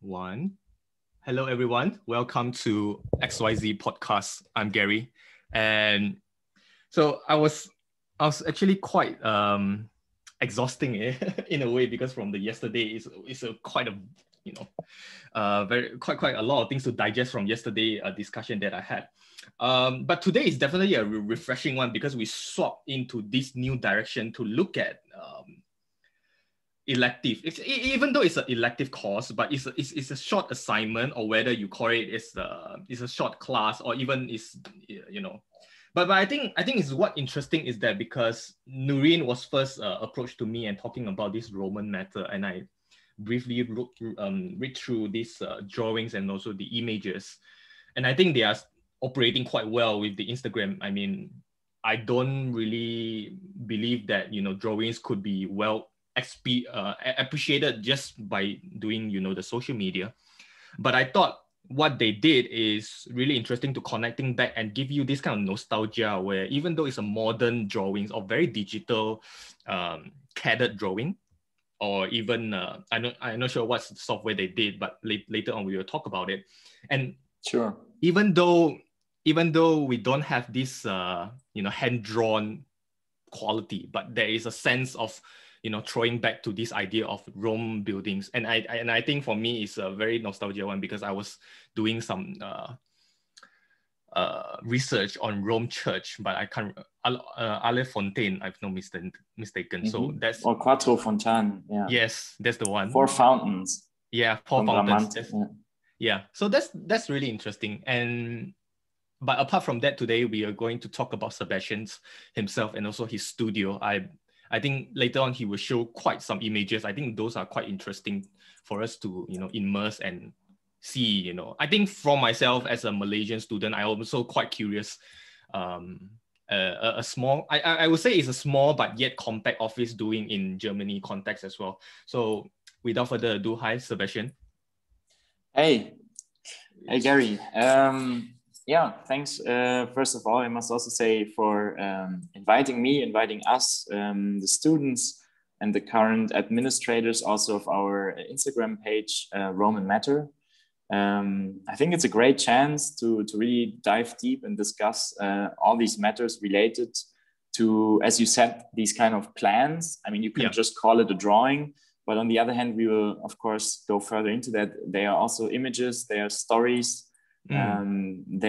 One. Hello, everyone. Welcome to XYZ podcast. I'm Gary, and so I was actually quite exhausting in a way because from the yesterday is a quite a very quite a lot of things to digest from yesterday discussion that I had. But today is definitely a refreshing one because we swap into this new direction to look at elective. Even though it's an elective course, but it's a short assignment, or whether you call it is a short class, or even is But I think is what interesting is that because Nurin was first approached to me and talking about this Roman matter, and I briefly read through these drawings and also the images, and I think they are operating quite well with the Instagram. I mean, I don't really believe that drawings could be well appreciated just by doing the social media. But I thought what they did is really interesting to connecting back and give you this kind of nostalgia where even though it's a modern drawings or very digital CAD drawing, or even I'm not sure what software they did, but later on we will talk about it. And sure, even though we don't have this hand-drawn quality, but there is a sense of throwing back to this idea of Rome buildings. And I think for me it's a very nostalgia one because I was doing some research on Rome Church, but I can't Ale Fontaine, I've not mistaken. Mm-hmm. So that's Quattro Fontane. Yeah. Yes, that's the one. 4 fountains. Yeah, 4 fountains. Yeah. So that's really interesting. But apart from that, today we are going to talk about Sebastian's himself and also his studio. I think later on he will show quite some images. I think those are quite interesting for us to immerse and see. I think for myself as a Malaysian student, I also quite curious. A small, I would say it's a small but yet compact office doing in Germany context as well. So without further ado, hi Sebastian. Hey Gary. Yeah, thanks. First of all, I must also say for inviting us, the students and the current administrators also of our Instagram page, Roman Matter. I think it's a great chance to really dive deep and discuss all these matters related to, as you said, these kind of plans. I mean, you can just call it a drawing, but on the other hand, we will, of course, go further into that. They are also images, they are stories. They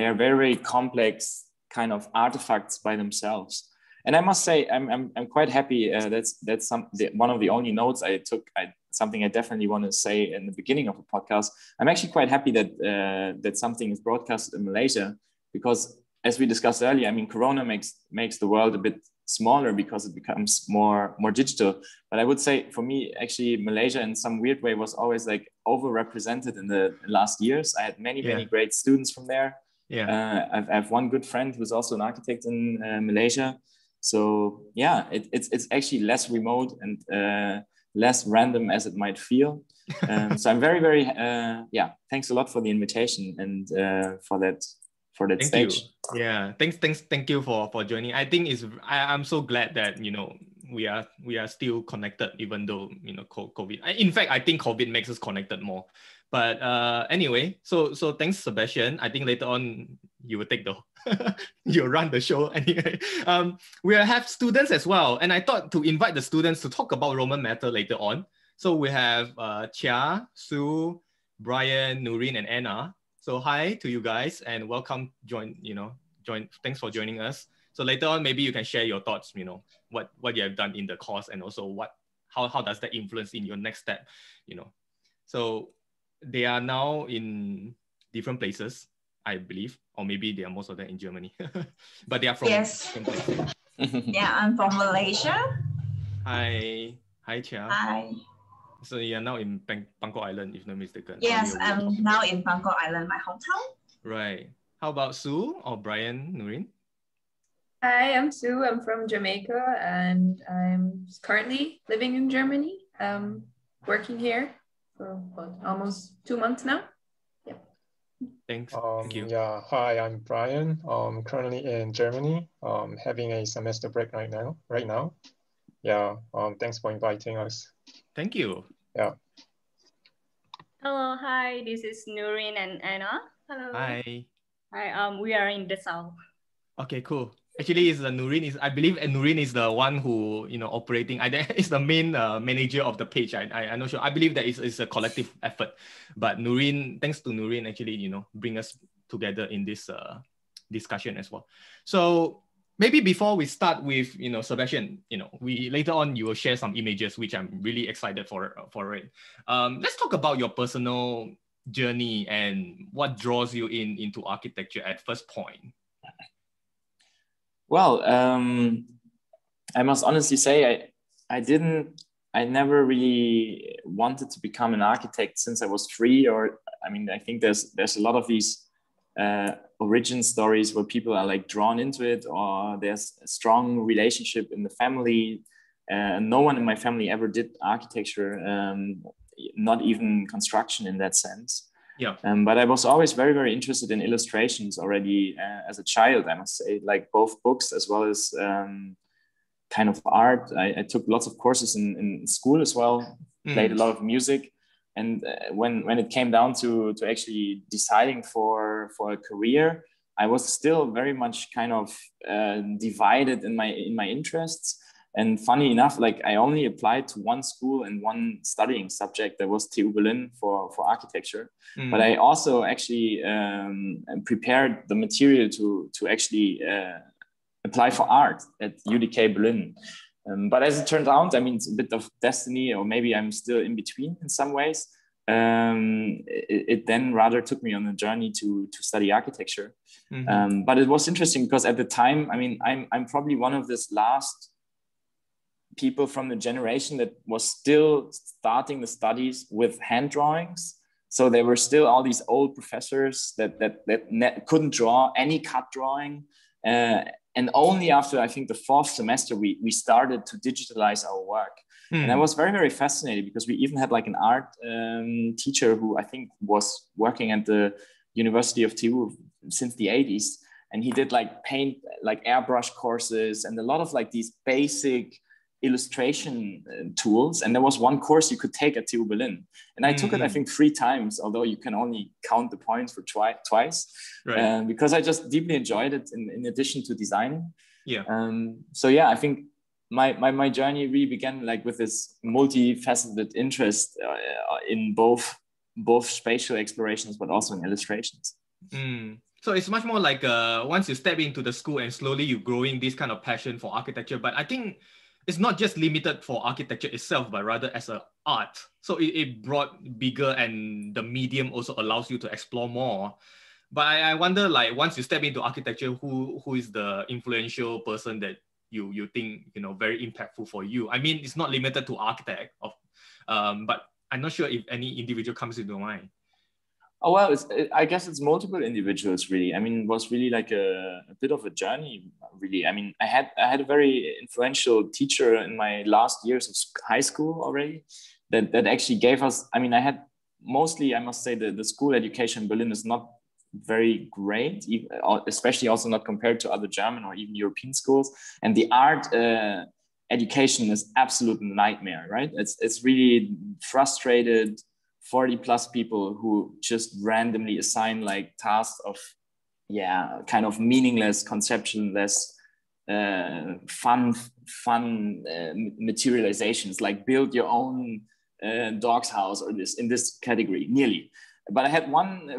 are very, very complex kind of artifacts by themselves. And I must say, I'm quite happy. That's one of the only notes I took. Something I definitely want to say in the beginning of the podcast. I'm actually quite happy that something is broadcasted in Malaysia, because as we discussed earlier, I mean, Corona makes the world a bit smaller because it becomes more digital. But I would say for me, actually, Malaysia in some weird way was always like overrepresented in the last years. I had many great students from there. I have one good friend who's also an architect in Malaysia. So yeah, it's actually less remote and less random as it might feel. So I'm very, very thanks a lot for the invitation and for that Thank stage. You. Yeah, thank you for joining. I think I'm so glad that we are still connected even though COVID. In fact, I think COVID makes us connected more. But anyway, so thanks Sebastian. I think later on you will take the you'll run the show anyway. We have students as well, and I thought to invite the students to talk about Roman matter later on. So we have Chia, Sue, Brian, Nurin, and Anna. So hi to you guys and welcome. Thanks for joining us. So later on, maybe you can share your thoughts. What you have done in the course and also how does that influence in your next step. So they are now in different places, I believe, or maybe they are most of them in Germany. But they are from different places. Yeah, I'm from Malaysia. Hi, Chia. Hi. So you're now in Bangkok Island, if not mistaken. Yes, I'm now in Bangkok Island, my hometown. Right. How about Sue or Brian, Nurin? Hi, I'm Sue. I'm from Jamaica and I'm currently living in Germany. Working here for almost 2 months now. Yep. Thanks. Thank you. Yeah. Hi, I'm Brian. Currently in Germany. Having a semester break right now. Yeah. Thanks for inviting us. Thank you. Yeah. Hello, hi, this is Nurin and Anna. Hello. Hi. Hi, we are in the south. Okay, cool. Actually, is the Nurin is I believe Nurin is the one who operating. I is the main manager of the page. I'm not sure. I believe that it's a collective effort, but Nurin, thanks to Nurin, actually bring us together in this discussion as well. So maybe before we start with Sebastian, we later on you will share some images which I'm really excited for it. Let's talk about your personal journey and what draws you into architecture at first point. Well, I must honestly say I never really wanted to become an architect since I was 3. Or I think there's a lot of these origin stories where people are like drawn into it, or there's a strong relationship in the family. No one in my family ever did architecture, not even construction in that sense. Yeah. But I was always very, very interested in illustrations already as a child, I must say, like both books as well as kind of art. I took lots of courses in school as well, played a lot of music. And when it came down to actually deciding for a career, I was still very much kind of divided in my interests. And funny enough, like I only applied to one school and one studying subject, that was TU Berlin for architecture. But I also actually prepared the material to actually apply for art at UDK Berlin. But as it turned out, it's a bit of destiny, or maybe I'm still in between in some ways. It then rather took me on a journey to study architecture. But it was interesting because at the time, I'm probably one of this last people from the generation that was still starting the studies with hand drawings. So there were still all these old professors that couldn't draw any cut drawing. And only after, I think, the 4th semester, we started to digitalize our work. And I was very, very fascinated because we even had like an art teacher who I think was working at the University of TU since the 80s. And he did like paint, like airbrush courses and a lot of like these basic illustration tools. And there was one course you could take at TU Berlin. And I took it, I think, 3 times, although you can only count the points for twice, right. Because I just deeply enjoyed it in addition to designing. Yeah. So yeah, I think my journey really began like with this multifaceted interest in both spatial explorations, but also in illustrations. So it's much more like once you step into the school and slowly you're growing this kind of passion for architecture. But I think it's not just limited for architecture itself, but rather as an art. So it brought bigger, and the medium also allows you to explore more. But I wonder, like, once you step into architecture, who is the influential person that you think very impactful for you? It's not limited to architect, but I'm not sure if any individual comes into mind. Oh, well, I guess it's multiple individuals, really. It was really like a bit of a journey, really. I had a very influential teacher in my last years of high school already that actually gave us, I had mostly, I must say, the school education in Berlin is not very great, especially also not compared to other German or even European schools. And the art education is absolute nightmare, right? It's really frustrated. 40 plus people who just randomly assign like tasks of kind of meaningless, conceptionless, fun materializations, like build your own dog's house, or in this category nearly. But I had one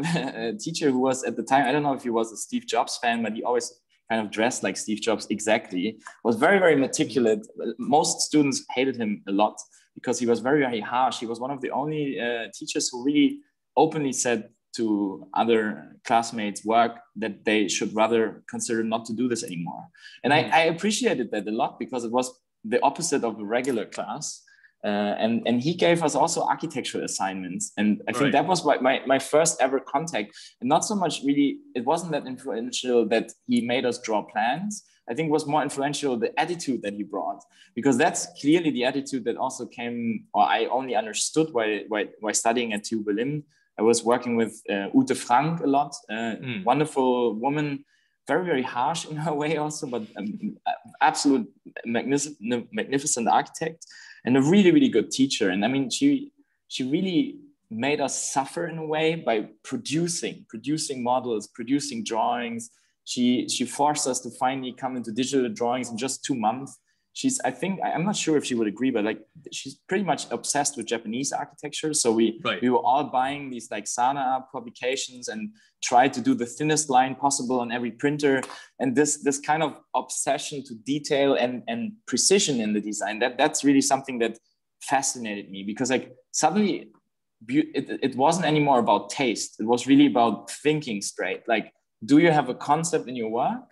teacher who was at the time, I don't know if he was a Steve Jobs fan, but he always kind of dressed like Steve Jobs exactly, was very, very meticulous. Most students hated him a lot because he was very, very harsh. He was one of the only teachers who really openly said to other classmates' work that they should rather consider not to do this anymore. And I appreciated that a lot because it was the opposite of a regular class. And he gave us also architectural assignments. And I think that was my first ever contact. And not so much really, it wasn't that influential that he made us draw plans. I think it was more influential the attitude that he brought, because that's clearly the attitude that also came, or I only understood while studying at TU Berlin. I was working with Ute Frank a lot, wonderful woman, very, very harsh in her way also, but absolute magnificent architect and a really, really good teacher. And she really made us suffer in a way by producing models, producing drawings. She forced us to finally come into digital drawings in just 2 months. I'm not sure if she would agree, but like she's pretty much obsessed with Japanese architecture. So we were all buying these like Sana publications and tried to do the thinnest line possible on every printer. And this kind of obsession to detail and precision in the design, that's really something that fascinated me, because like suddenly it wasn't anymore about taste. It was really about thinking straight. Like, do you have a concept in your work?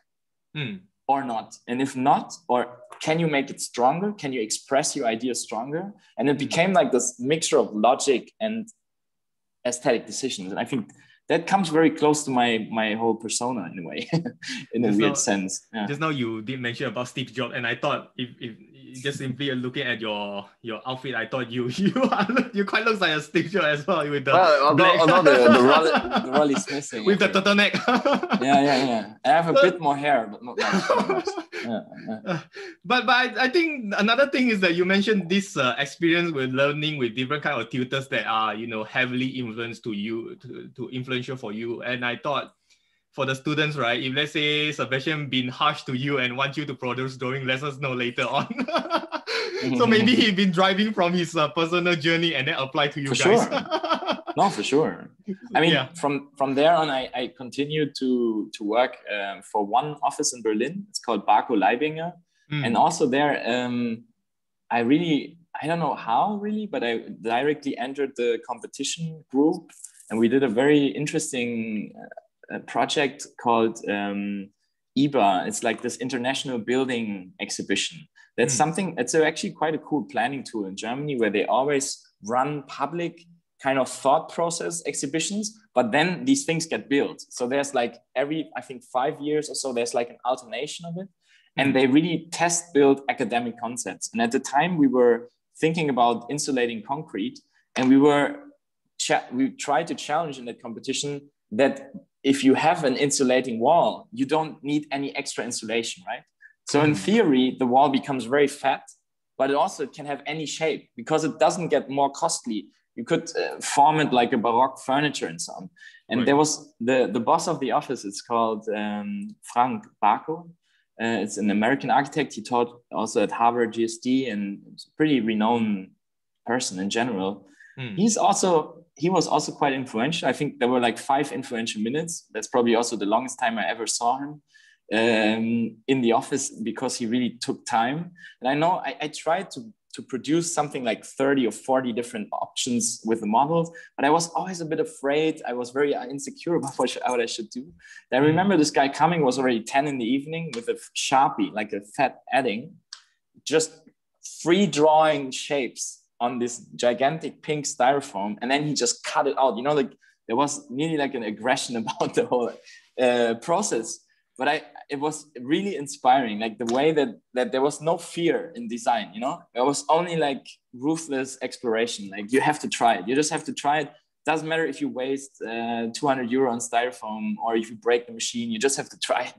Or not? And if not, or can you make it stronger? Can you express your ideas stronger? And it became like this mixture of logic and aesthetic decisions. And I think that comes very close to my whole persona in a way, in a weird sense. Yeah. Just now you did mention about Steve Jobs, and I thought if just simply looking at your outfit, I thought you quite looks like a Steve Jobs as well, with the although the roll is missing with the turtleneck. yeah. I have a bit more hair, but not much. Yeah. But I think another thing is that you mentioned this experience with learning with different kind of tutors that are heavily influenced to influential for you, and I thought, for the students, right? If let's say Sebastian been harsh to you and want you to produce drawing, let us know later on. So maybe he been driving from his personal journey and then apply to you guys. Sure. No, for sure. I mean, from there on, I continued to work for one office in Berlin. It's called Barco Leibinger. And also there, I don't know how really, but I directly entered the competition group, and we did a very interesting project called IBA. It's like this international building exhibition. That's something, it's actually quite a cool planning tool in Germany, where they always run public kind of thought process exhibitions, but then these things get built. So there's like every, I think 5 years or so, there's like an alternation of it. And they really test build academic concepts. And at the time we were thinking about insulating concrete, and we tried to challenge in that competition that if you have an insulating wall, you don't need any extra insulation, right? So in theory, the wall becomes very fat, but it also can have any shape because it doesn't get more costly. You could form it like a Baroque furniture and so on. And there was the boss of the office, it's called Frank Barco. It's an American architect. He taught also at Harvard GSD, and it's a pretty renowned person in general. He was also quite influential. I think there were like 5 influential minutes. That's probably also the longest time I ever saw him in the office, because he really took time. And I know I tried to produce something like 30 or 40 different options with the models, but I was always a bit afraid. I was very insecure about what I should do. I remember this guy coming, was already 10 in the evening with a Sharpie, like a fat adding, just free drawing shapes on this gigantic pink styrofoam, and then he just cut it out. Like there was nearly like an aggression about the whole process. But it was really inspiring, like the way that there was no fear in design. It was only like ruthless exploration. Like you have to try it. You just have to try it. Doesn't matter if you waste 200 euro on styrofoam or if you break the machine. You just have to try it.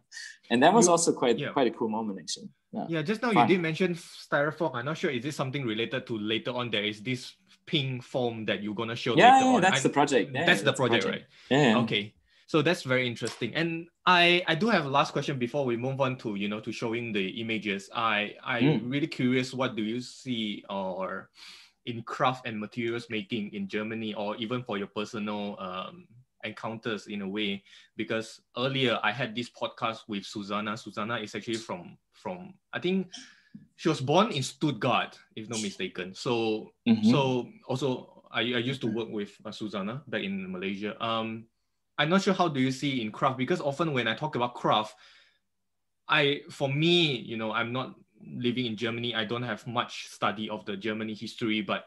And that was also quite a cool moment, actually. Yeah, just now you did mention styrofoam. I'm not sure, is this something related to later on? There is this pink foam that you're gonna show later on. That's the project. That's the project, right? Yeah. Okay. So that's very interesting. And I do have a last question before we move on to, to showing the images. I'm really curious, what do you see or in craft and materials making in Germany, or even for your personal encounters in a way? Because earlier I had this podcast with Susanna. Susanna is actually from I think she was born in Stuttgart, if not mistaken. So so also I used to work with Susanna back in Malaysia. I'm not sure, how do you see in craft? Because often when I talk about craft, for me, I'm not living in Germany. I don't have much study of the Germany history, but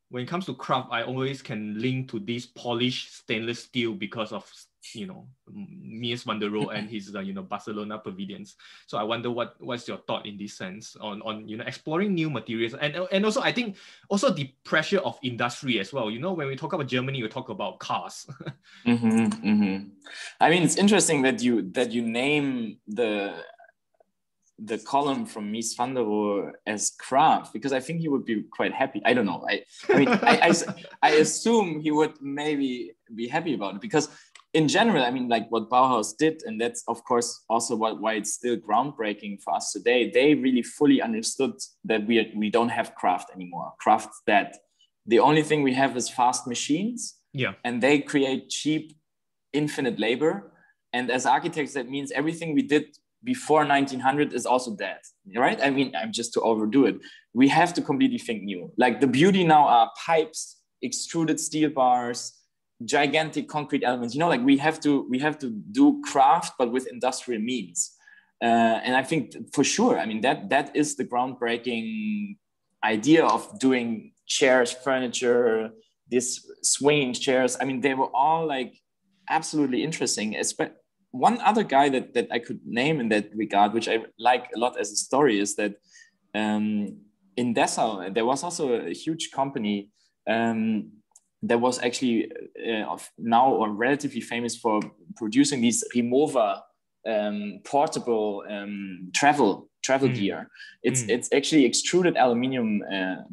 when it comes to craft, I always can link to this polished stainless steel because of, Mies van der Rohe and his, Barcelona pavilions. So I wonder what's your thought in this sense on exploring new materials, and also I think also the pressure of industry as well. When we talk about Germany, we talk about cars. I mean, it's interesting that you name the the column from Mies van der Rohe as craft, because I think he would be quite happy. I don't know. I mean, I assume he would maybe be happy about it, because in general, I mean, like what Bauhaus did, and that's of course also why it's still groundbreaking for us today. They really fully understood that we don't have craft anymore. Craft that the only thing we have is fast machines. Yeah. And they create cheap, infinite labor. And as architects, that means everything we did before 1900 is also dead, right? I mean, I'm just to overdo it. We have to completely think new. Like the beauty now are pipes, extruded steel bars, gigantic concrete elements. You know, like we have to do craft, but with industrial means. And I think for sure, I mean, that is the groundbreaking idea of doing chairs, furniture, this swinging chairs. I mean, they were all like absolutely interesting. One other guy that I could name in that regard, which I like a lot as a story, is that in Dessau, there was also a huge company that was actually now or relatively famous for producing these Rimowa portable travel gear. It's actually extruded aluminium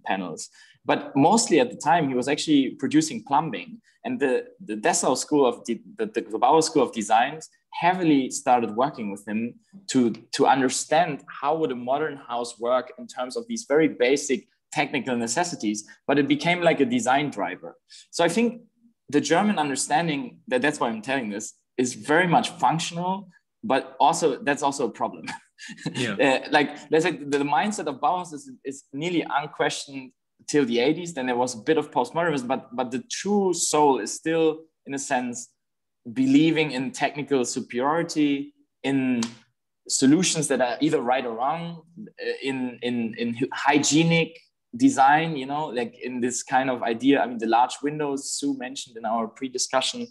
panels. But mostly at the time, he was actually producing plumbing. And the Dessau school of the Bauhaus School of Design heavily started working with him to understand how would a modern house work in terms of these very basic technical necessities. But it became like a design driver. So I think the German understanding, that's why I'm telling this, is very much functional, but also that's also a problem. Yeah. Like let's say the mindset of Bauhaus is nearly unquestioned till the 80s. Then there was a bit of postmodernism, but the true soul is still, in a sense, believing in technical superiority, in solutions that are either right or wrong, in hygienic design, you know, like in this kind of idea. I mean, the large windows Sue mentioned in our pre-discussion.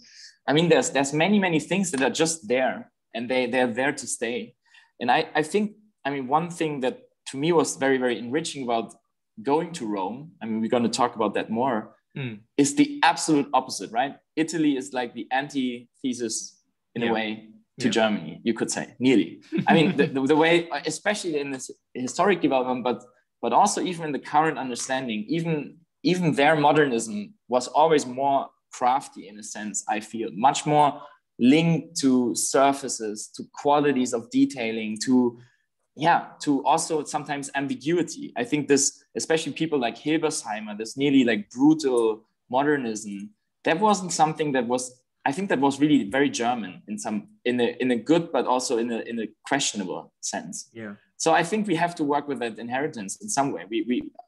I mean, there's many things that are just there, and they're there to stay. And I think, I mean, one thing that to me was very, very enriching about going to Rome, I mean, we're going to talk about that more, is the absolute opposite, right? Italy is like the antithesis in a way to Germany, you could say, nearly. I mean, the way, especially in this historic development, but also even in the current understanding, even their modernism was always more crafty in a sense, I feel, much more linked to surfaces, to qualities of detailing, to also sometimes ambiguity. I think this, especially people like Hilbersheimer, this nearly like brutal modernism, that wasn't something that was, I think that was really very German in a good, but also in a questionable sense. Yeah. So I think we have to work with that inheritance in some way.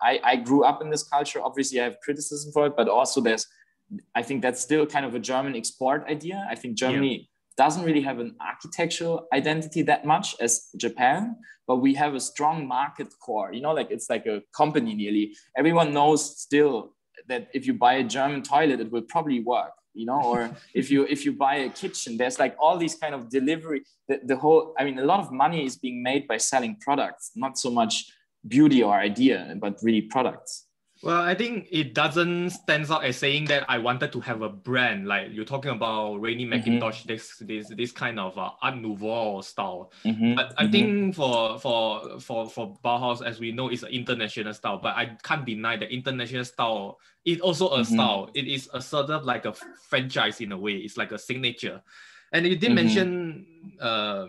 I grew up in this culture. Obviously, I have criticism for it, but also I think that's still kind of a German export idea. I think Germany doesn't really have an architectural identity that much as Japan, but we have a strong market core. You know, like it's like a company nearly. Everyone knows still that if you buy a German toilet, it will probably work. You know, or if you buy a kitchen, there's like all these kind of delivery. The whole, I mean, a lot of money is being made by selling products, not so much beauty or idea, but really products. Well, I think it doesn't stand out as saying that I wanted to have a brand. Like you're talking about Rainy Macintosh, this kind of Art Nouveau style. But I think for Bauhaus, as we know, it's an international style. But I can't deny that international style is also a style. It is a sort of like a franchise in a way. It's like a signature. And you did mention,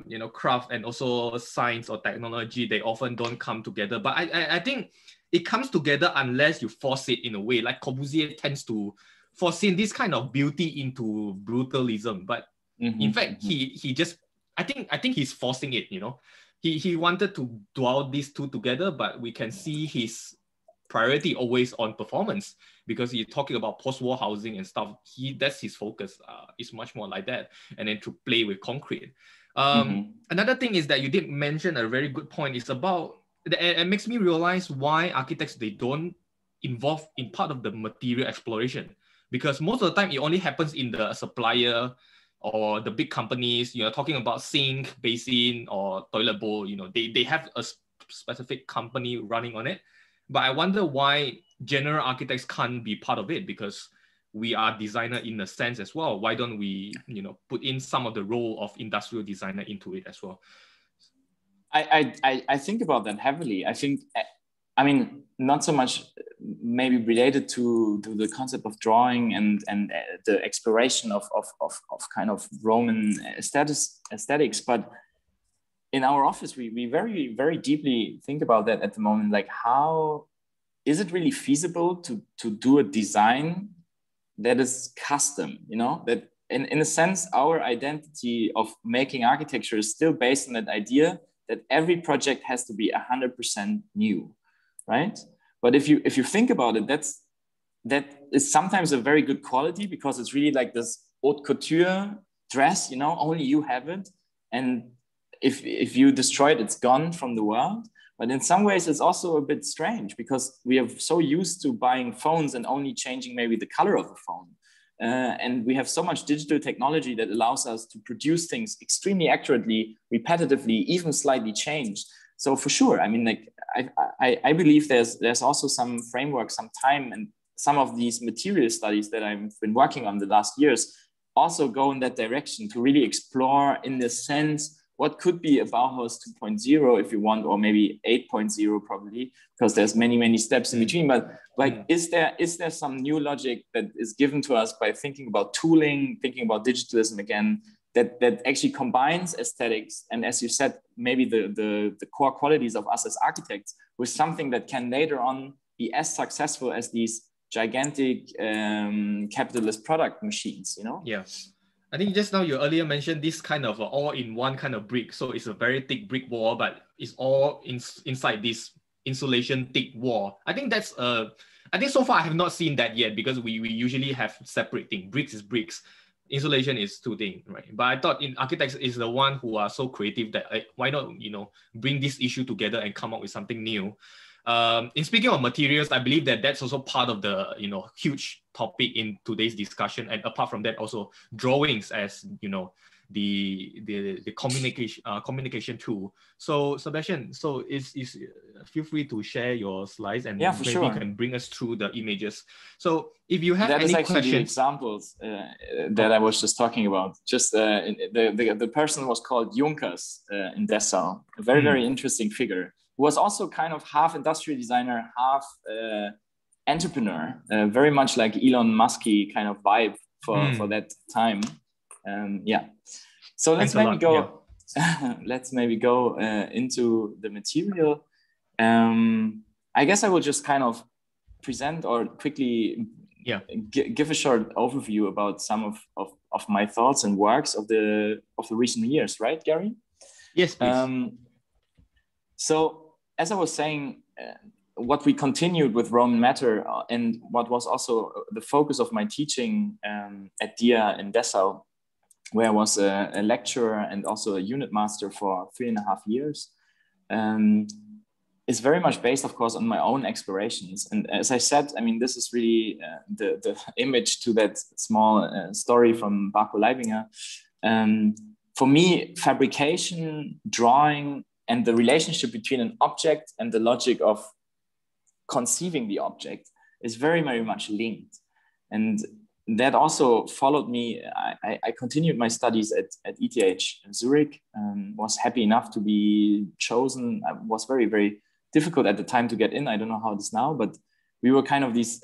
you know, craft and also science or technology. They often don't come together. But I think it comes together unless you force it in a way. Like Corbusier tends to force in this kind of beauty into brutalism. But in fact, he just, I think he's forcing it, you know. He wanted to dwell these two together, but we can see his priority always on performance, because he's talking about post-war housing and stuff. That's his focus. It's much more like that. And then to play with concrete. Another thing is that you did mention a very good point. It's about, it makes me realize why architects, they don't involve in part of the material exploration, because most of the time it only happens in the supplier or the big companies. You're talking about sink, basin, or toilet bowl. You know, they have a specific company running on it. But I wonder why general architects can't be part of it, because we are designer in a sense as well. Why don't we, you know, put in some of the role of industrial designer into it as well? I think about that heavily. I think, I mean, not so much maybe related to the concept of drawing and the exploration of kind of Roman aesthetics, but in our office, we very, very deeply think about that at the moment. Like, how is it really feasible to do a design that is custom, you know, that in a sense, our identity of making architecture is still based on that idea that every project has to be 100% new, right? But if you think about it, that is sometimes a very good quality, because it's really like this haute couture dress, you know, only you have it. And if you destroy it, it's gone from the world. But in some ways, it's also a bit strange, because we are so used to buying phones and only changing maybe the color of the phone. And we have so much digital technology that allows us to produce things extremely accurately, repetitively, even slightly changed. So for sure, I mean, like I believe there's also some framework, some time, and some of these material studies that I've been working on the last years also go in that direction, to really explore, in the sense, what could be a Bauhaus 2.0 if you want, or maybe 8.0 probably, because there's many steps in between. But like, is there some new logic that is given to us by thinking about tooling, thinking about digitalism again, that actually combines aesthetics and, as you said, maybe the core qualities of us as architects with something that can later on be as successful as these gigantic capitalist product machines, you know? Yes. I think just now you earlier mentioned this kind of all-in-one kind of brick. So it's a very thick brick wall, but it's all inside this insulation thick wall. I think that's I think so far I have not seen that yet, because we usually have separate things. Bricks is bricks, insulation is two things, right? But I thought in architects is the one who are so creative that why not, you know, bring this issue together and come up with something new. In speaking of materials, I believe that that's also part of the, you know, huge topic in today's discussion. And apart from that, also drawings as, you know, the communication tool. So Sebastian, so is feel free to share your slides, and maybe sure. you can bring us through the images. So if you have that any is actually questions, the examples that I was just talking about. Just the person was called Junkers in Dessau, a very interesting figure, who was also kind of half industrial designer, half entrepreneur, very much like Elon Musky kind of vibe for that time. Yeah. So let's maybe go. Yeah. Let's maybe go into the material. I guess I will just kind of present or quickly give a short overview about some of my thoughts and works of the recent years. Right, Gary? Yes, please. So as I was saying, what we continued with Roman Matter, and what was also the focus of my teaching at DIA in Dessau, where I was a lecturer and also a unit master for 3.5 years, is very much based, of course, on my own explorations. And as I said, I mean, this is really the image to that small story from Barco Leibinger. For me, fabrication, drawing, and the relationship between an object and the logic of conceiving the object is very, very much linked. And that also followed me. I continued my studies at ETH in Zurich, was happy enough to be chosen. It was very, very difficult at the time to get in. I don't know how it is now, but we were kind of these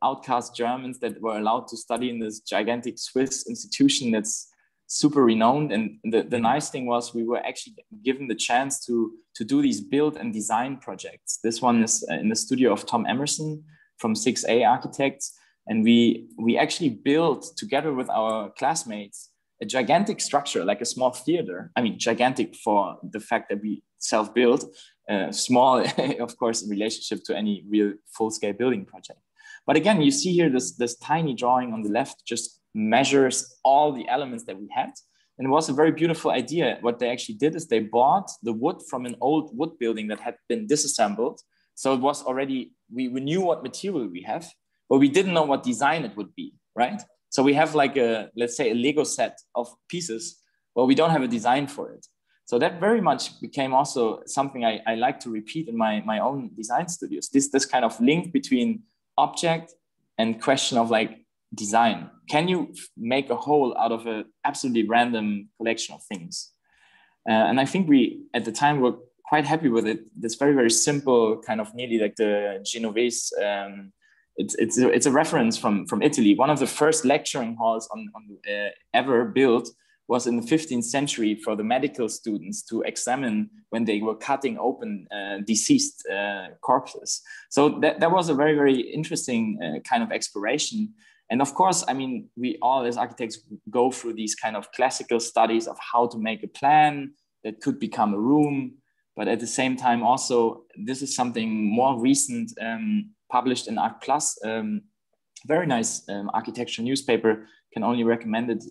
outcast Germans that were allowed to study in this gigantic Swiss institution that's super renowned. And the nice thing was we were actually given the chance to do these build and design projects. This one is in the studio of Tom Emerson from 6A Architects. And we actually built together with our classmates a gigantic structure, like a small theater. I mean, gigantic for the fact that we self-built, small, of course, in relationship to any real full-scale building project. But again, you see here this tiny drawing on the left just measures all the elements that we had. And it was a very beautiful idea. What they actually did is they bought the wood from an old wood building that had been disassembled. So it was already, we knew what material we have, but we didn't know what design it would be, right? So we have like let's say a Lego set of pieces, but we don't have a design for it. So that very much became also something I like to repeat in my own design studios. This kind of link between object and question of like design. Can you make a whole out of an absolutely random collection of things? And I think we, at the time, were quite happy with it. This very, very simple kind of nearly like the Genovese. It's a reference from Italy. One of the first lecturing halls on ever built was in the 15th century for the medical students to examine when they were cutting open deceased corpses. So that was a very, very interesting kind of exploration. And of course, I mean, we all as architects go through these kind of classical studies of how to make a plan that could become a room. But at the same time, also, this is something more recent, published in Art Plus, very nice architecture newspaper, can only recommend it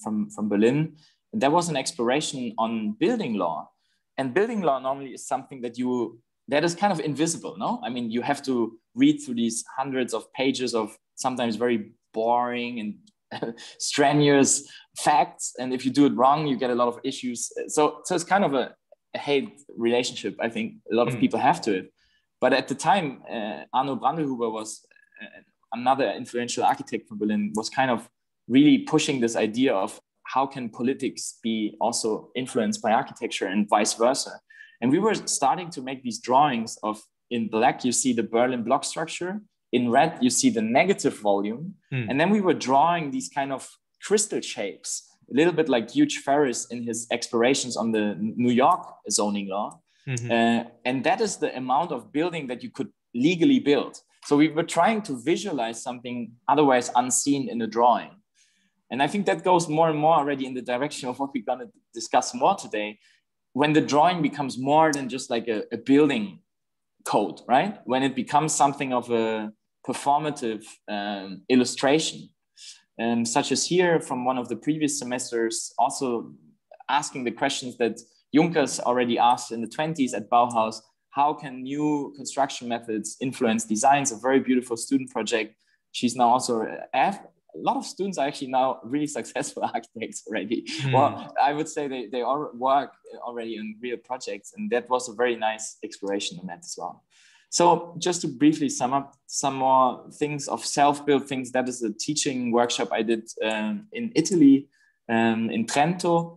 from Berlin. And there was an exploration on building law. And building law normally is something that is kind of invisible, no? I mean, you have to read through these hundreds of pages of sometimes very boring and strenuous facts. And if you do it wrong, you get a lot of issues. So it's kind of a hate relationship, I think a lot of people have to it. But at the time, Arno Brandelhuber was another influential architect from Berlin, was kind of really pushing this idea of how can politics be also influenced by architecture and vice versa. And we were starting to make these drawings of, in black, you see the Berlin block structure. In red, you see the negative volume. And then we were drawing these kind of crystal shapes, a little bit like Hugh Ferris in his explorations on the New York zoning law. And that is the amount of building that you could legally build. So we were trying to visualize something otherwise unseen in a drawing. And I think that goes more and more already in the direction of what we're going to discuss more today, when the drawing becomes more than just like a building code, right? When it becomes something of a performative illustration, such as here from one of the previous semesters, also asking the questions that Junkers already asked in the 20s at Bauhaus: how can new construction methods influence designs? A very beautiful student project. She's now also, a lot of students are actually now really successful architects already. Well, I would say they all work already on real projects, and that was a very nice exploration on that as well. So just to briefly sum up some more things of self-built things, that is a teaching workshop I did in Italy, in Trento.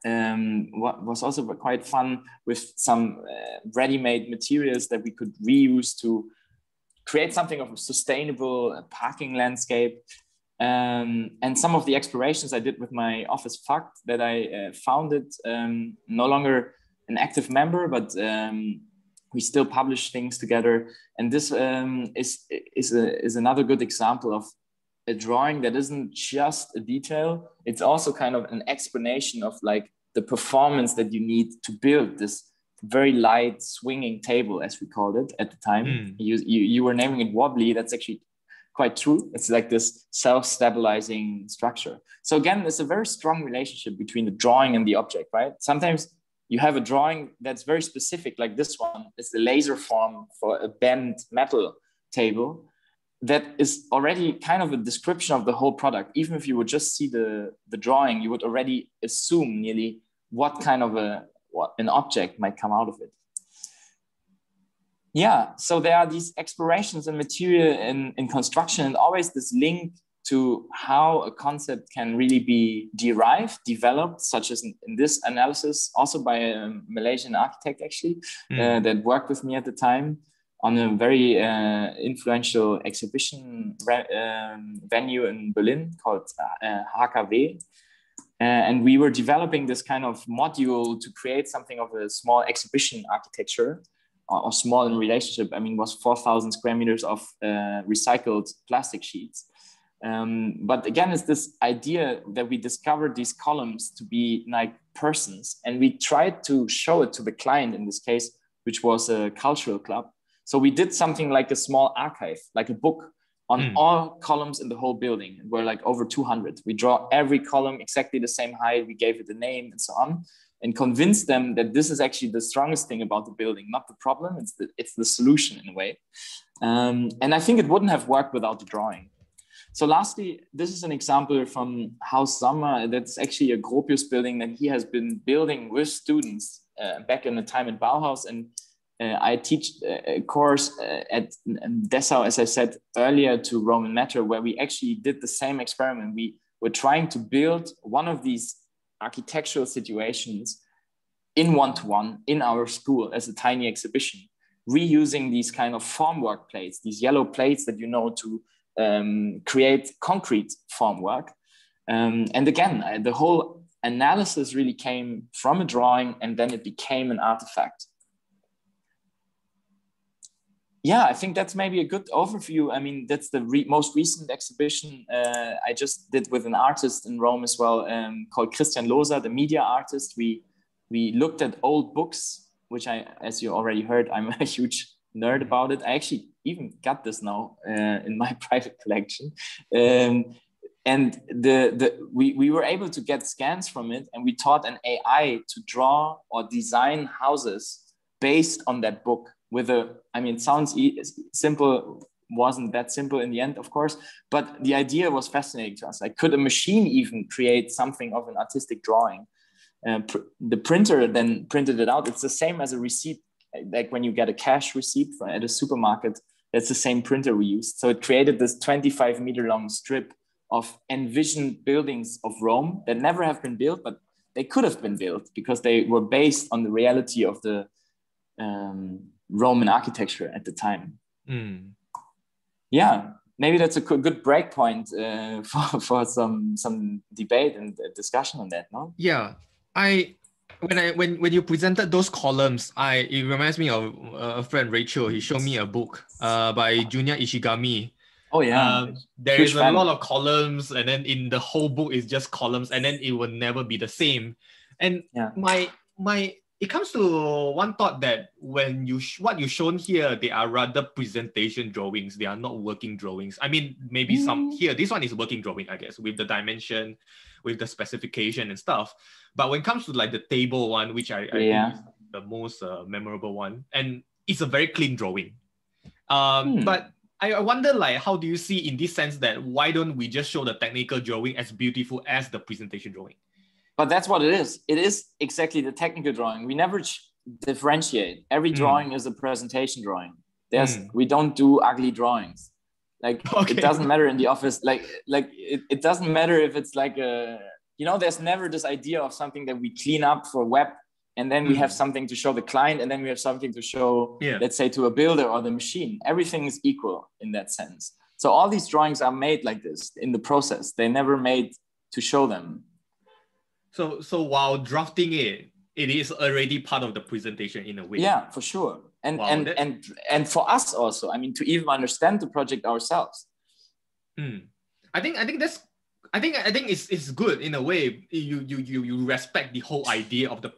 What was also quite fun, with some ready-made materials that we could reuse to create something of a sustainable parking landscape. And some of the explorations I did with my office Fakt that I founded, no longer an active member, but we still publish things together. And this is another good example of a drawing that isn't just a detail. It's also kind of an explanation of like the performance that you need to build this very light swinging table, as we called it at the time. You were naming it wobbly. That's actually quite true. It's like this self-stabilizing structure. So again, there's a very strong relationship between the drawing and the object, right? Sometimes you have a drawing that's very specific, like this one. It's the laser form for a bent metal table that is already kind of a description of the whole product. Even if you would just see the drawing, you would already assume nearly what kind of an object might come out of it. Yeah, so there are these explorations in material in construction, and always this link to how a concept can really be derived, developed, such as in this analysis, also by a Malaysian architect actually, that worked with me at the time on a very influential exhibition venue in Berlin called HKW. And we were developing this kind of module to create something of a small exhibition architecture, or small in relationship. I mean, it was 4,000 square meters of recycled plastic sheets. But again, it's this idea that we discovered these columns to be like persons, and we tried to show it to the client in this case, which was a cultural club. So we did something like a small archive, like a book on all columns in the whole building. We're like over 200. We draw every column exactly the same height. We gave it a name and so on, and convinced them that this is actually the strongest thing about the building, not the problem. It's the solution in a way. And I think it wouldn't have worked without the drawing. So lastly, this is an example from Haus Sommer. That's actually a Gropius building that he has been building with students back in the time in Bauhaus. And I teach a course at Dessau, as I said earlier, to Roman Matter, where we actually did the same experiment. We were trying to build one of these architectural situations in one-to-one in our school as a tiny exhibition, reusing these kind of formwork plates, these yellow plates that to create concrete formwork. And again, the whole analysis really came from a drawing, and then it became an artifact. Yeah, I think that's maybe a good overview. I mean, that's the most recent exhibition I just did with an artist in Rome as well, called Christian Loser, the media artist. We looked at old books, which as you already heard, I'm a huge nerd about it. I actually even got this now in my private collection. And we were able to get scans from it, and we taught an AI to draw or design houses based on that book. It sounds simple, wasn't that simple in the end, of course, but the idea was fascinating to us. Like, could a machine even create something of an artistic drawing? The printer then printed it out. It's the same as a receipt, like when you get a cash receipt at a supermarket, that's the same printer we used. So it created this 25-meter long strip of envisioned buildings of Rome that never have been built, but they could have been built because they were based on the reality of the Roman architecture at the time. Yeah, maybe that's a good break point for some debate and discussion on that, no? Yeah, when you presented those columns, it reminds me of a friend, Rachel. He showed me a book by Junya Ishigami. Oh yeah, there is a lot of columns, and then in the whole book is just columns, and then it will never be the same. And it comes to one thought that when what you shown here, they are rather presentation drawings. They are not working drawings. I mean, maybe some here, this one is working drawing, I guess, with the dimension, with the specification and stuff. But when it comes to like the table one, which I think is the most memorable one, and it's a very clean drawing. But I wonder, like, how do you see in this sense that why don't we just show the technical drawing as beautiful as the presentation drawing? But that's what it is. It is exactly the technical drawing. We never differentiate. Every drawing is a presentation drawing. We don't do ugly drawings. Like, it doesn't matter in the office. It doesn't matter if it's like there's never this idea of something that we clean up for web, and then we have something to show the client, and then we have something to show, let's say, to a builder or the machine. Everything is equal in that sense. So all these drawings are made like this in the process. They're never made to show them. So while drafting it is already part of the presentation in a way. Yeah, for sure. And for us also, I mean, to even understand the project ourselves. I think it's good in a way. You respect the whole idea of the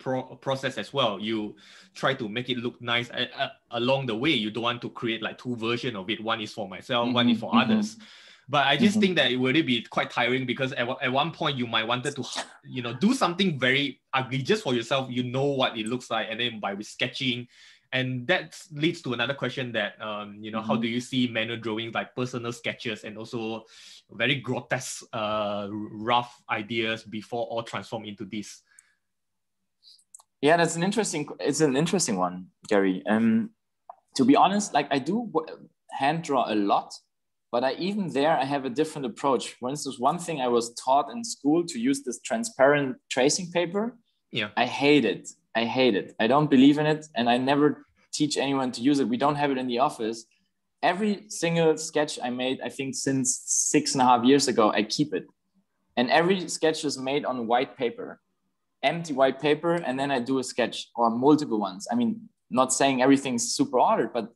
process as well. You try to make it look nice along the way. You don't want to create like two versions of it. One is for myself, one is for others. But I just think that it would be quite tiring because at one point you might wanted to, do something very ugly just for yourself. You know what it looks like, and then by sketching, and that leads to another question that how do you see manual drawings like personal sketches and also very grotesque, rough ideas before all transform into this? Yeah, it's an interesting one, Gary. To be honest, like I do hand draw a lot. But I have a different approach. For instance, one thing I was taught in school to use this transparent tracing paper. Yeah. I hate it. I don't believe in it. And I never teach anyone to use it. We don't have it in the office. Every single sketch I made, I think since 6.5 years ago, I keep it. And every sketch is made on white paper, empty white paper. And then I do a sketch or multiple ones. I mean, not saying everything's super ordered, but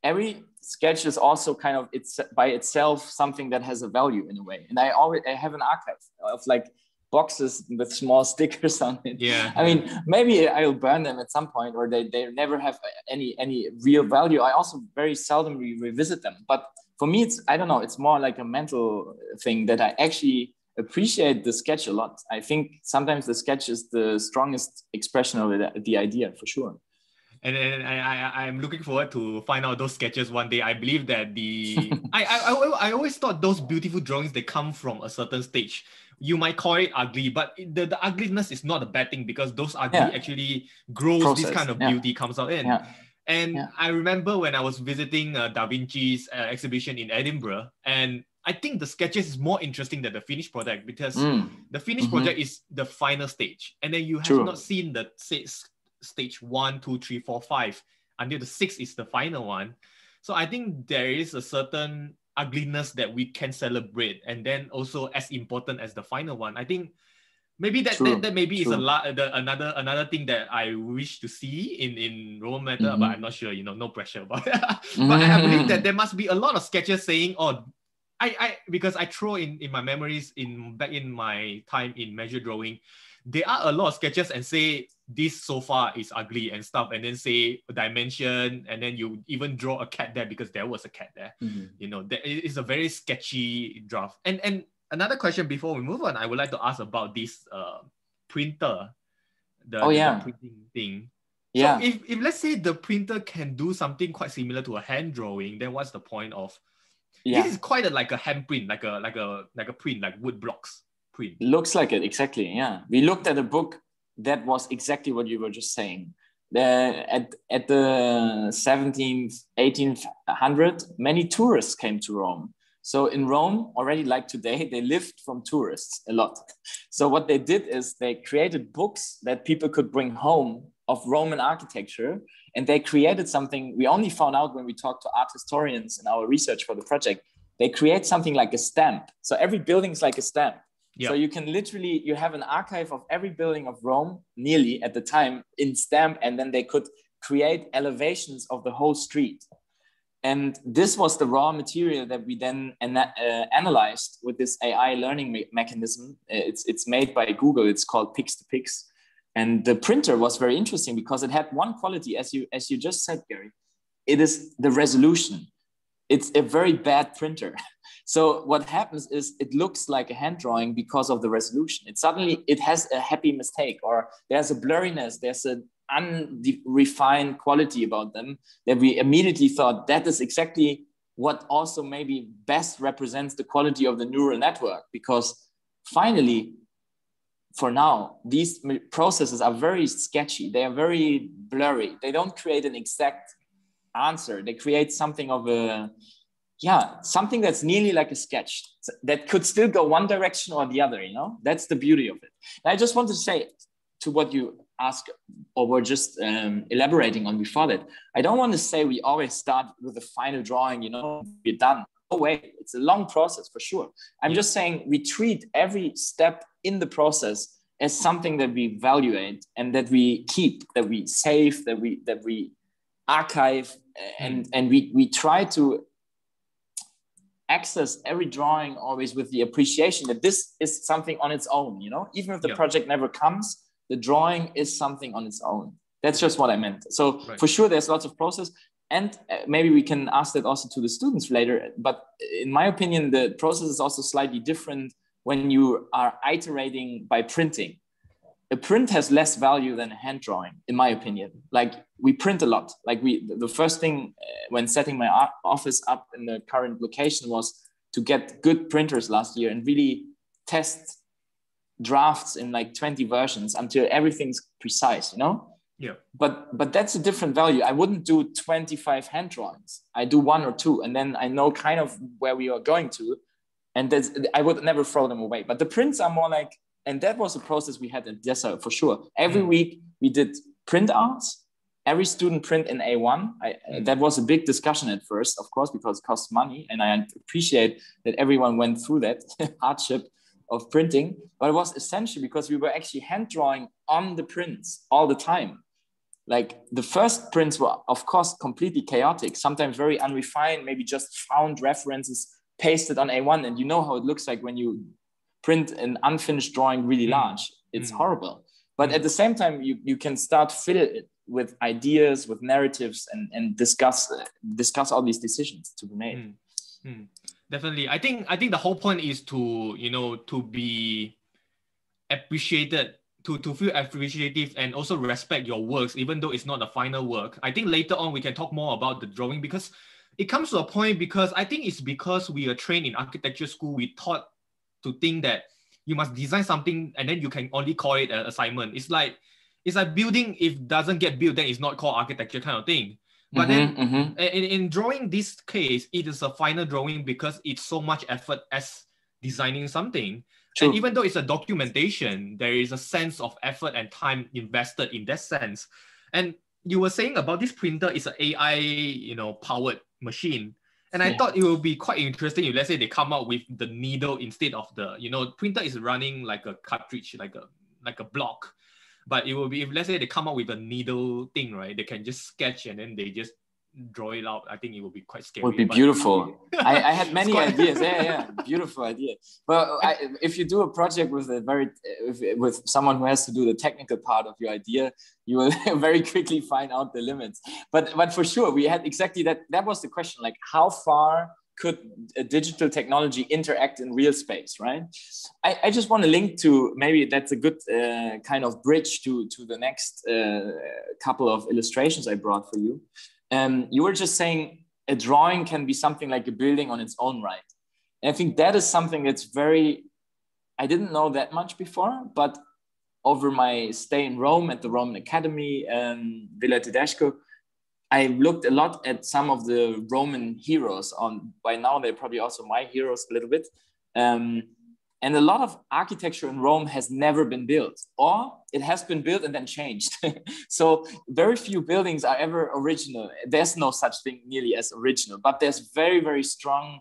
every sketch is also kind of by itself something that has a value in a way. And I have an archive of like boxes with small stickers on it. Yeah. I mean, maybe I'll burn them at some point, or they never have any real value. I also very seldom revisit them. But for me, it's more like a mental thing that I actually appreciate the sketch a lot. I think sometimes the sketch is the strongest expression of the idea, for sure. And I'm looking forward to find out those sketches one day. I believe that I always thought those beautiful drawings, they come from a certain stage. You might call it ugly, but the ugliness is not a bad thing because those ugly actually grows this kind of beauty comes out in. Yeah. And I remember when I was visiting Da Vinci's exhibition in Edinburgh, and I think the sketches is more interesting than the finished product, because the finished Mm-hmm. project is the final stage. And then you have True. not seen the stage 1, 2, 3, 4, 5 until the 6 is the final one. So I think there is a certain ugliness that we can celebrate. And then also as important as the final one, I think maybe that maybe is another thing that I wish to see in Roman Matter, but I'm not sure, no pressure about it. But I believe that there must be a lot of sketches saying, oh, because I throw in my memories back in my time in measure drawing, there are a lot of sketches and say this so far is ugly and stuff, and then say dimension, and then you even draw a cat there because there was a cat there. That is a very sketchy draft. And another question before we move on, I would like to ask about this printer, the printing thing. Yeah. So if let's say the printer can do something quite similar to a hand drawing, then what's the point of? This is quite like a hand print, like a print, like wood blocks print. Looks like it, exactly. Yeah, we looked at a book that was exactly what you were just saying. At the 17th, 1800, many tourists came to Rome. So in Rome, already like today, they lived from tourists a lot. So what they did is they created books that people could bring home of Roman architecture. And they created something we only found out when we talked to art historians in our research for the project. They create something like a stamp. So every building is like a stamp. Yep. So you can literally, you have an archive of every building of Rome, nearly at the time, in stamp, and then they could create elevations of the whole street. And this was the raw material that we then analyzed with this AI learning mechanism. It's made by Google. It's called Pix2Pix. And the printer was very interesting because it had one quality, as you just said, Gary. It is the resolution. It's a very bad printer. So what happens is it looks like a hand drawing because of the resolution. It has a happy mistake, or there's a blurriness, there's an unrefined quality about them that we immediately thought that is exactly what also maybe best represents the quality of the neural network. Because finally, for now, these processes are very sketchy. They are very blurry. They don't create an exact answer. They create something of something that's nearly like a sketch that could still go one direction or the other, That's the beauty of it. And I just want to say to what you asked or were just elaborating on before that, I don't want to say we always start with the final drawing, we're done. No way. It's a long process for sure. I'm just saying we treat every step in the process as something that we evaluate and that we keep, that we save, that we archive, and we try to access every drawing always with the appreciation that this is something on its own, even if the project never comes, the drawing is something on its own. That's just what I meant. So for sure, there's lots of process. And maybe we can ask that also to the students later. But in my opinion, the process is also slightly different when you are iterating by printing. A print has less value than a hand drawing, in my opinion. Like we print a lot. Like the first thing when setting my office up in the current location was to get good printers last year and really test drafts in like 20 versions until everything's precise, Yeah. But that's a different value. I wouldn't do 25 hand drawings. I do 1 or 2, and then I know kind of where we are going to, and I would never throw them away. But the prints are more like, and that was a process we had at Dessau for sure. Every week we did print outs. Every student print in A1. That was a big discussion at first, of course, because it costs money, and I appreciate that everyone went through that hardship of printing. But it was essential because we were actually hand drawing on the prints all the time. Like the first prints were, of course, completely chaotic, sometimes very unrefined, maybe just found references pasted on A1. And you know how it looks like when you print an unfinished drawing really large. It's horrible. But at the same time, you can start fill it with ideas, with narratives, and discuss all these decisions to be made. Definitely. I think the whole point is to, to be appreciated, to feel appreciative and also respect your works, even though it's not the final work. I think later on we can talk more about the drawing, because it comes to a point, because I think it's because we are trained in architecture school, we taught to think that you must design something and then you can only call it an assignment. It's like building, if doesn't get built, then it's not called architecture kind of thing. But then in drawing this case, it is a final drawing because it's so much effort as designing something. True. And even though it's a documentation, there is a sense of effort and time invested in that sense. And you were saying about this printer is an AI, powered machine. And I thought it would be quite interesting if, let's say, they come out with the needle instead of the, printer is running like a cartridge, like a block. But it will be, if let's say they come up with a needle thing, right? They can just sketch and then they just draw it out. I think it will be quite scary. Would be beautiful. I had many ideas. Yeah, beautiful idea. But if you do a project with with someone who has to do the technical part of your idea, you will very quickly find out the limits. But for sure, we had exactly that. That was the question. Like, how far could a digital technology interact in real space, right? I just want to link to, maybe that's a good kind of bridge to the next couple of illustrations I brought for you. You were just saying a drawing can be something like a building on its own right. And I think that is something that's I didn't know that much before, but over my stay in Rome at the Roman Academy, Villa Tedesco, I looked a lot at some of the Roman heroes. By now, they're probably also my heroes a little bit. And a lot of architecture in Rome has never been built, or it has been built and then changed. So very few buildings are ever original. There's no such thing nearly as original, but there's very, very strong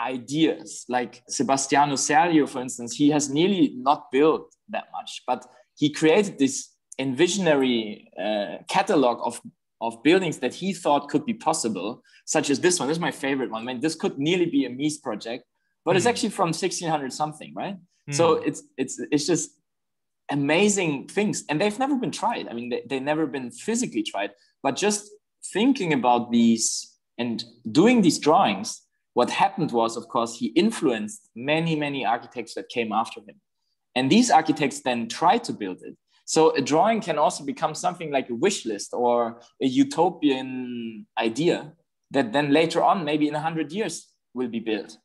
ideas. Like Sebastiano Serlio, for instance, he has nearly not built that much, but he created this envisionary catalog of buildings that he thought could be possible, such as this one. This is my favorite one. I mean, this could nearly be a Mies project, but it's actually from 1600 something, right? So it's just amazing things, and they've never been tried. I mean, they've never been physically tried, but just thinking about these and doing these drawings, what happened was, of course, he influenced many, many architects that came after him. And these architects then tried to build it. So a drawing can also become something like a wish list or a utopian idea that then later on, maybe in 100 years, will be built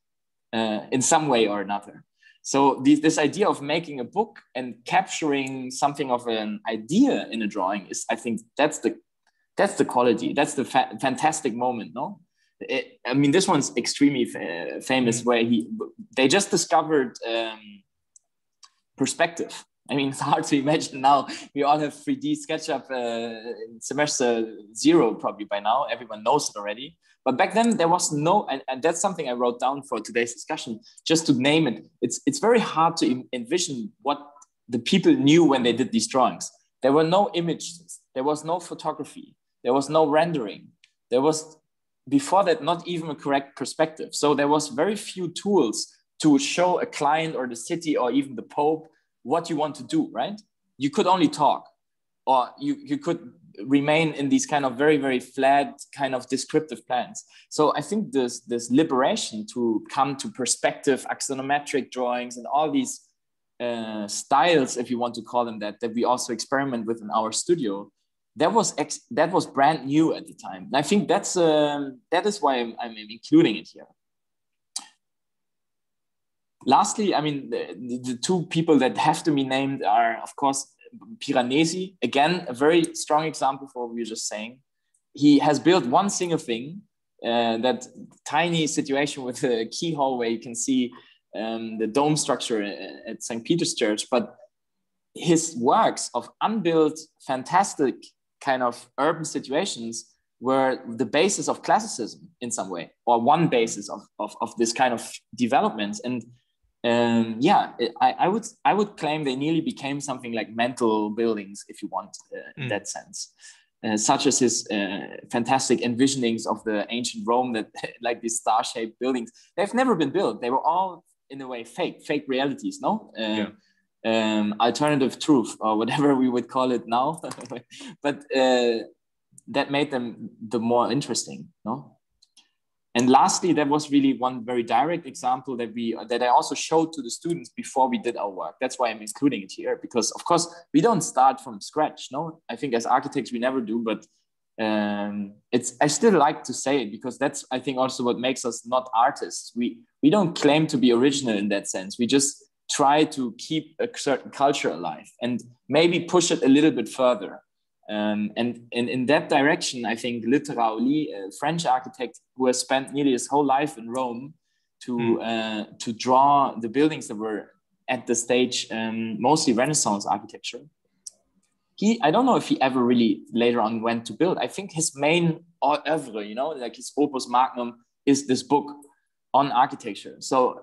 in some way or another. So this idea of making a book and capturing something of an idea in a drawing is, I think, that's the quality. That's the fantastic moment, no? I mean, this one's extremely famous, where they just discovered perspective. I mean, it's hard to imagine now. We all have 3D SketchUp in semester 0 probably by now. Everyone knows it already. But back then there was no, and that's something I wrote down for today's discussion, just to name it. It's very hard to envision what the people knew when they did these drawings. There were no images. There was no photography. There was no rendering. There was, before that, not even a correct perspective. So there was very few tools to show a client or the city or even the Pope what you want to do, right? You could only talk, or you could remain in these kind of very, very flat kind of descriptive plans. So I think this liberation to come to perspective, axonometric drawings, and all these styles, if you want to call them that we also experiment with in our studio, that was brand new at the time. And I think that is why I'm including it here. Lastly, I mean, the two people that have to be named are, of course, Piranesi. Again, a very strong example for what we were just saying. He has built one single thing, that tiny situation with a keyhole where you can see the dome structure at St. Peter's Church. But his works of unbuilt, fantastic kind of urban situations were the basis of classicism in some way, or one basis of this kind of development. And I would claim they nearly became something like mental buildings, if you want, in that sense, such as his fantastic envisionings of the ancient Rome, that like these star-shaped buildings. They've never been built. They were all, in a way, fake realities, no? Alternative truth, or whatever we would call it now. But that made them the more interesting, no? And lastly, there was really one very direct example that I also showed to the students before we did our work. That's why I'm including it here, because of course we don't start from scratch. No, I think as architects we never do, but I still like to say it, because that's, I think, also what makes us not artists. We don't claim to be original in that sense. We just try to keep a certain culture alive and maybe push it a little bit further. And in that direction, I think Le Trauli, a French architect who has spent nearly his whole life in Rome to draw the buildings that were at the stage, mostly Renaissance architecture. I don't know if he ever really later on went to build. I think his main oeuvre, you know, like his opus magnum is this book on architecture. So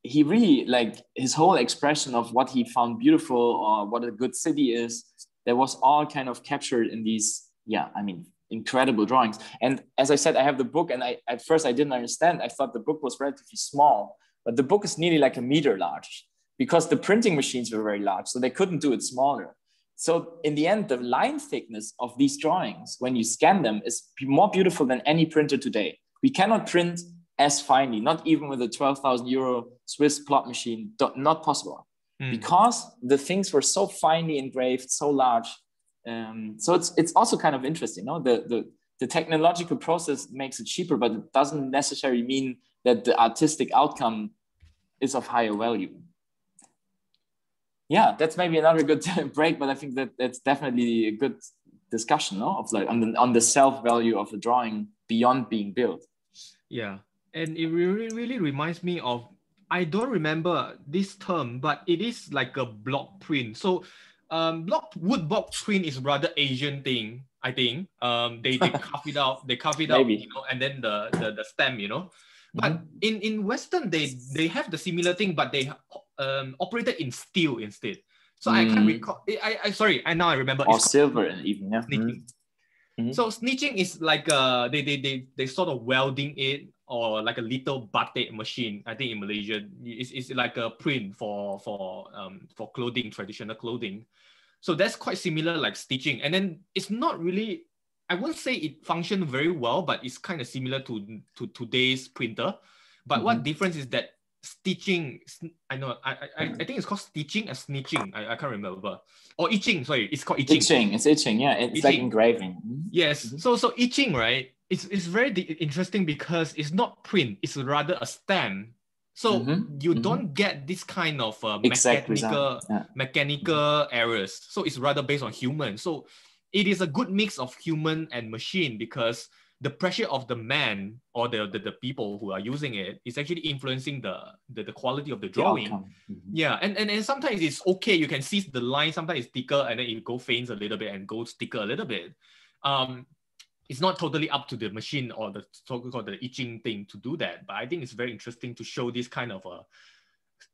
he really, like, his whole expression of what he found beautiful or what a good city is, that was all kind of captured in these, incredible drawings. And as I said, I have the book, and at first I didn't understand. I thought the book was relatively small, but the book is nearly like a meter large because the printing machines were very large, so they couldn't do it smaller. So in the end, the line thickness of these drawings, when you scan them, is more beautiful than any printer today. We cannot print as finely, not even with a 12,000 euro Swiss plot machine, not possible. Because the things were so finely engraved, so large. So it's also kind of interesting, no? The technological process makes it cheaper, but it doesn't necessarily mean that the artistic outcome is of higher value. Yeah, that's maybe another good break, but I think that's definitely a good discussion, no? Of like on the self-value of the drawing beyond being built. Yeah, and it really reminds me of, I don't remember this term, but it is like a block print. So wood block print is rather Asian thing, I think. They carve it out, Maybe. you know, and then the stem, you know. But in Western, they have the similar thing, but they operated in steel instead. So I can't recall. Now I remember. Or silver even, yeah. Snitching. So snitching is like they sort of welding it, or like a little batik machine. I think in Malaysia, it's like a print for clothing, traditional clothing. So that's quite similar, like stitching. And then it's not really, I won't say it functioned very well, but it's kind of similar to today's printer. But what difference is that stitching, I think it's called stitching and snitching. I can't remember. Or itching, sorry, it's called itching. It's itching, yeah. It's itching. Like engraving. Yes, so itching, right? It's very interesting because it's not print, it's rather a stamp. So you don't get this kind of mechanical errors. So it's rather based on human. So it is a good mix of human and machine, because the pressure of the man or the people who are using it is actually influencing the quality of the drawing. Yeah, and sometimes it's okay, you can see the line, sometimes it's thicker and then it go faints a little bit and goes thicker a little bit. It's not totally up to the machine or the so-called the itching thing to do that, but I think it's very interesting to show this kind of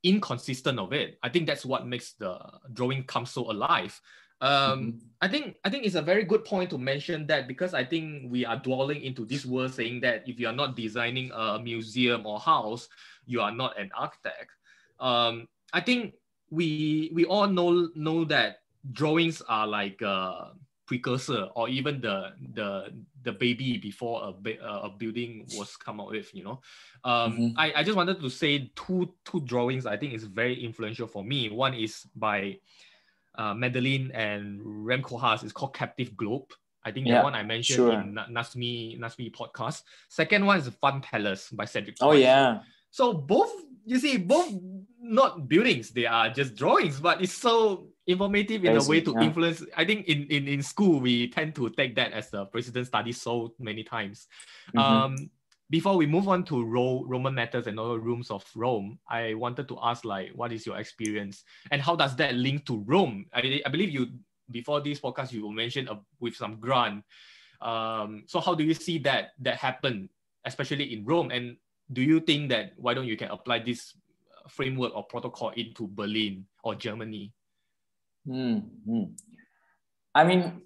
inconsistent of it. I think that's what makes the drawing come so alive. I think it's a very good point to mention that, because I think we are dwelling into this world saying that if you are not designing a museum or house, you are not an architect. I think we all know that drawings are like precursor, or even the baby before a building was come out with, you know. I just wanted to say two drawings I think is very influential for me. One is by Madeline and Rem Koolhaas. It's called Captive Globe. I think the one I mentioned in Nasmi podcast. Second one is Fun Palace by Cedric. Oh yeah. So both not buildings, they are just drawings, but it's so informative in a way to influence. I think in school we tend to take that as the precedent study so many times. Before we move on to Roman matters and other rooms of Rome, I wanted to ask, like, what is your experience and how does that link to Rome? I believe you, before this podcast, you mentioned with some grant. So how do you see that happen, especially in Rome? And do you think that why don't you can apply this framework or protocol into Berlin or Germany? I mean,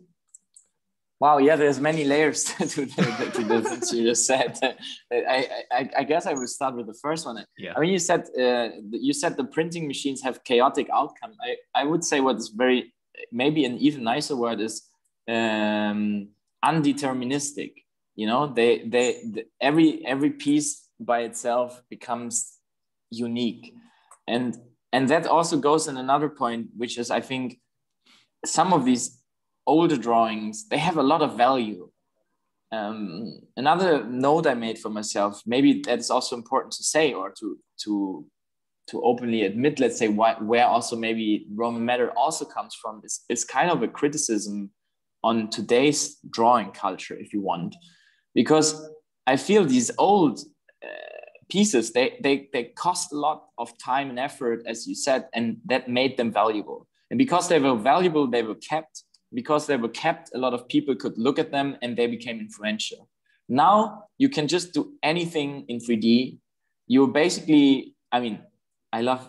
wow, yeah, there's many layers to this you just said. I guess I will start with the first one. Yeah. I mean, you said the printing machines have chaotic outcome. I would say what is maybe an even nicer word is undeterministic. You know, every piece by itself becomes unique, and that also goes in another point, which is, I think, some of these older drawings, they have a lot of value. Another note I made for myself, maybe that's also important to say, or to openly admit, let's say, where also maybe Roman matter also comes from, is kind of a criticism on today's drawing culture, if you want, because I feel these old pieces, they cost a lot of time and effort, as you said, and that made them valuable. And because they were valuable, they were kept. Because they were kept, a lot of people could look at them and they became influential. Now you can just do anything in 3D. You basically, I mean, I love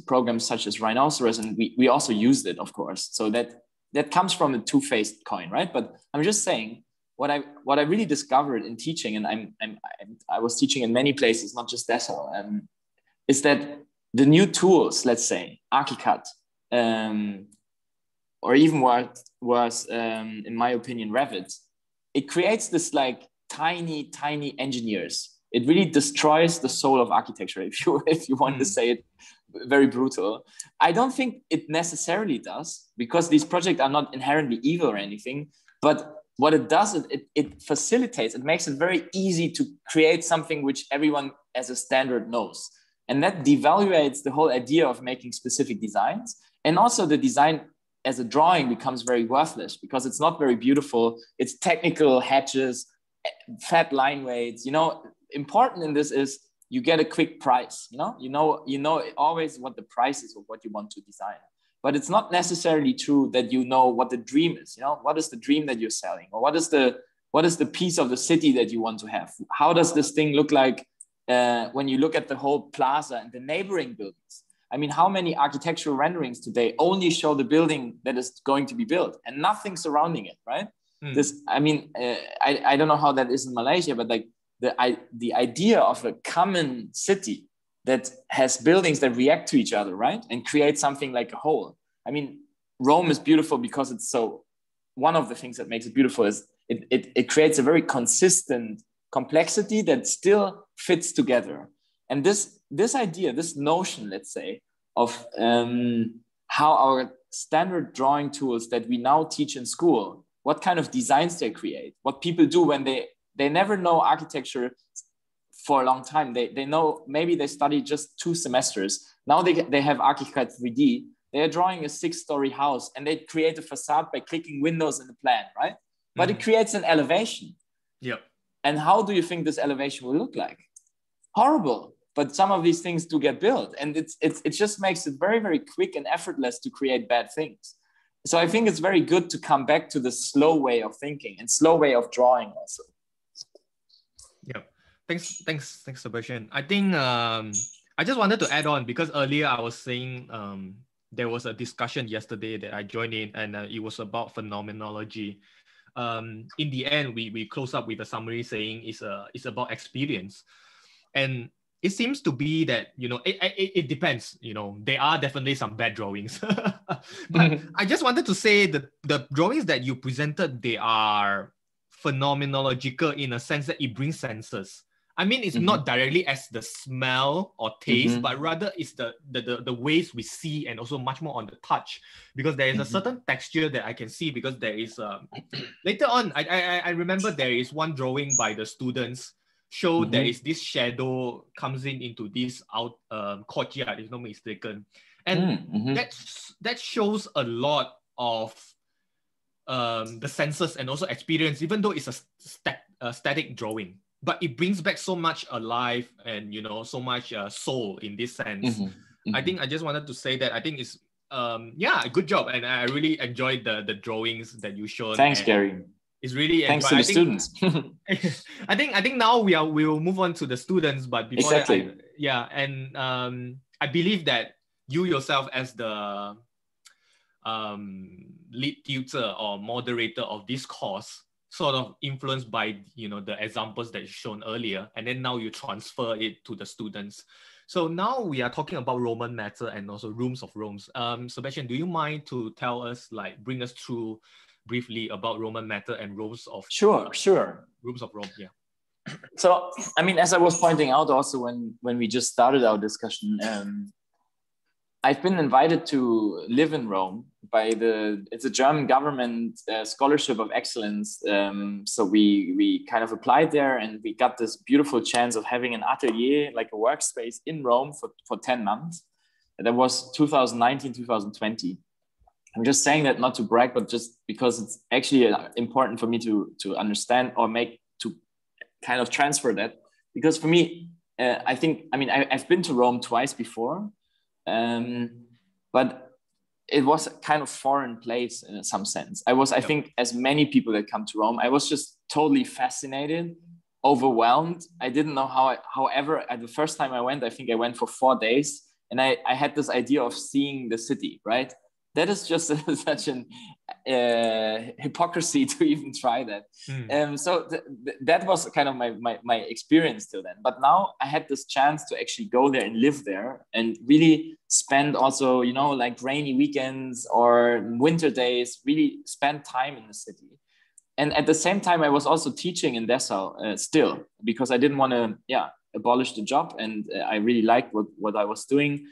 programs such as Rhinoceros, and we also used it, of course. So that comes from a two-faced coin, right? But I'm just saying, what I really discovered in teaching, and I was teaching in many places, not just Dessau, is that the new tools, let's say Archicad, or even what was in my opinion Revit, it creates this like tiny engineers. It really destroys the soul of architecture, if you want to say it very brutal. I don't think it necessarily does, because these projects are not inherently evil or anything, but what it does, it facilitates, it makes it very easy to create something which everyone as a standard knows. And that devaluates the whole idea of making specific designs. And also the design as a drawing becomes very worthless because it's not very beautiful. It's technical hatches, fat line weights. You know, important in this is you get a quick price. You know always what the price is of what you want to design. But it's not necessarily true that you know what the dream is. You know, what is the dream that you're selling, or what is the piece of the city that you want to have? How does this thing look like when you look at the whole plaza and the neighboring buildings? I mean, how many architectural renderings today only show the building that is going to be built and nothing surrounding it, right? I don't know how that is in Malaysia, but like the idea of a common city that has buildings that react to each other, right? And create something like a whole. I mean, Rome is beautiful because it's so, one of the things that makes it beautiful is it creates a very consistent complexity that still fits together. And this idea, this notion, let's say, of how our standard drawing tools that we now teach in school, what kind of designs they create, what people do when they never know architecture for a long time. They know, maybe they study just 2 semesters. Now they have Archicad 3D. They are drawing a 6-story house and they create a facade by clicking windows in the plan, right? But it creates an elevation. Yep. And how do you think this elevation will look like? Horrible. But some of these things do get built, and it just makes it very, very quick and effortless to create bad things. So I think it's very good to come back to the slow way of thinking and slow way of drawing also. Yeah. Thanks, Sebastian. I think I just wanted to add on, because earlier I was saying there was a discussion yesterday that I joined in, and it was about phenomenology. In the end, we close up with a summary saying it's about experience. And it seems to be that, you know, it depends, you know, there are definitely some bad drawings. But I just wanted to say that the drawings that you presented, they are phenomenological in a sense that it brings senses. I mean, it's not directly as the smell or taste, but rather it's the ways we see, and also much more on the touch, because there is a certain texture that I can see, because there is later on, I remember there is one drawing by the students show there is this shadow comes into this courtyard, if not mistaken. And that shows a lot of the senses and also experience, even though it's a static drawing. But it brings back so much alive and, you know, so much soul in this sense. I think I just wanted to say that I think it's, good job. And I really enjoyed the drawings that you showed. Thanks, Gary. It's really thanks to the students. I think now we will move on to the students, but before exactly. I believe that you yourself as the lead tutor or moderator of this course, sort of influenced by, you know, the examples that you shown earlier, and then now you transfer it to the students. So now we are talking about Roman matter and also rooms of Rome. Sebastian, do you mind to tell us, like, bring us through briefly about Roman matter and rooms of rooms of Rome? Yeah. So, I mean, as I was pointing out also when we just started our discussion, I've been invited to live in Rome by it's a German government scholarship of excellence. So we kind of applied there, and we got this beautiful chance of having an atelier, like a workspace in Rome for 10 months. And that was 2019, 2020. I'm just saying that not to brag, but just because it's actually important for me to understand or to kind of transfer that. Because for me, I've been to Rome twice before, but it was a kind of foreign place in some sense. I think as many people that come to Rome, I was just totally fascinated, overwhelmed. I didn't know however, the first time I went, I think I went for 4 days, and I had this idea of seeing the city, right? That is just such an hypocrisy to even try that. So that was kind of my experience till then. But now I had this chance to actually go there and live there and really spend also, like rainy weekends or winter days, really spend time in the city. And at the same time, I was also teaching in Dessau still, because I didn't want to, abolish the job. And I really liked what I was doing.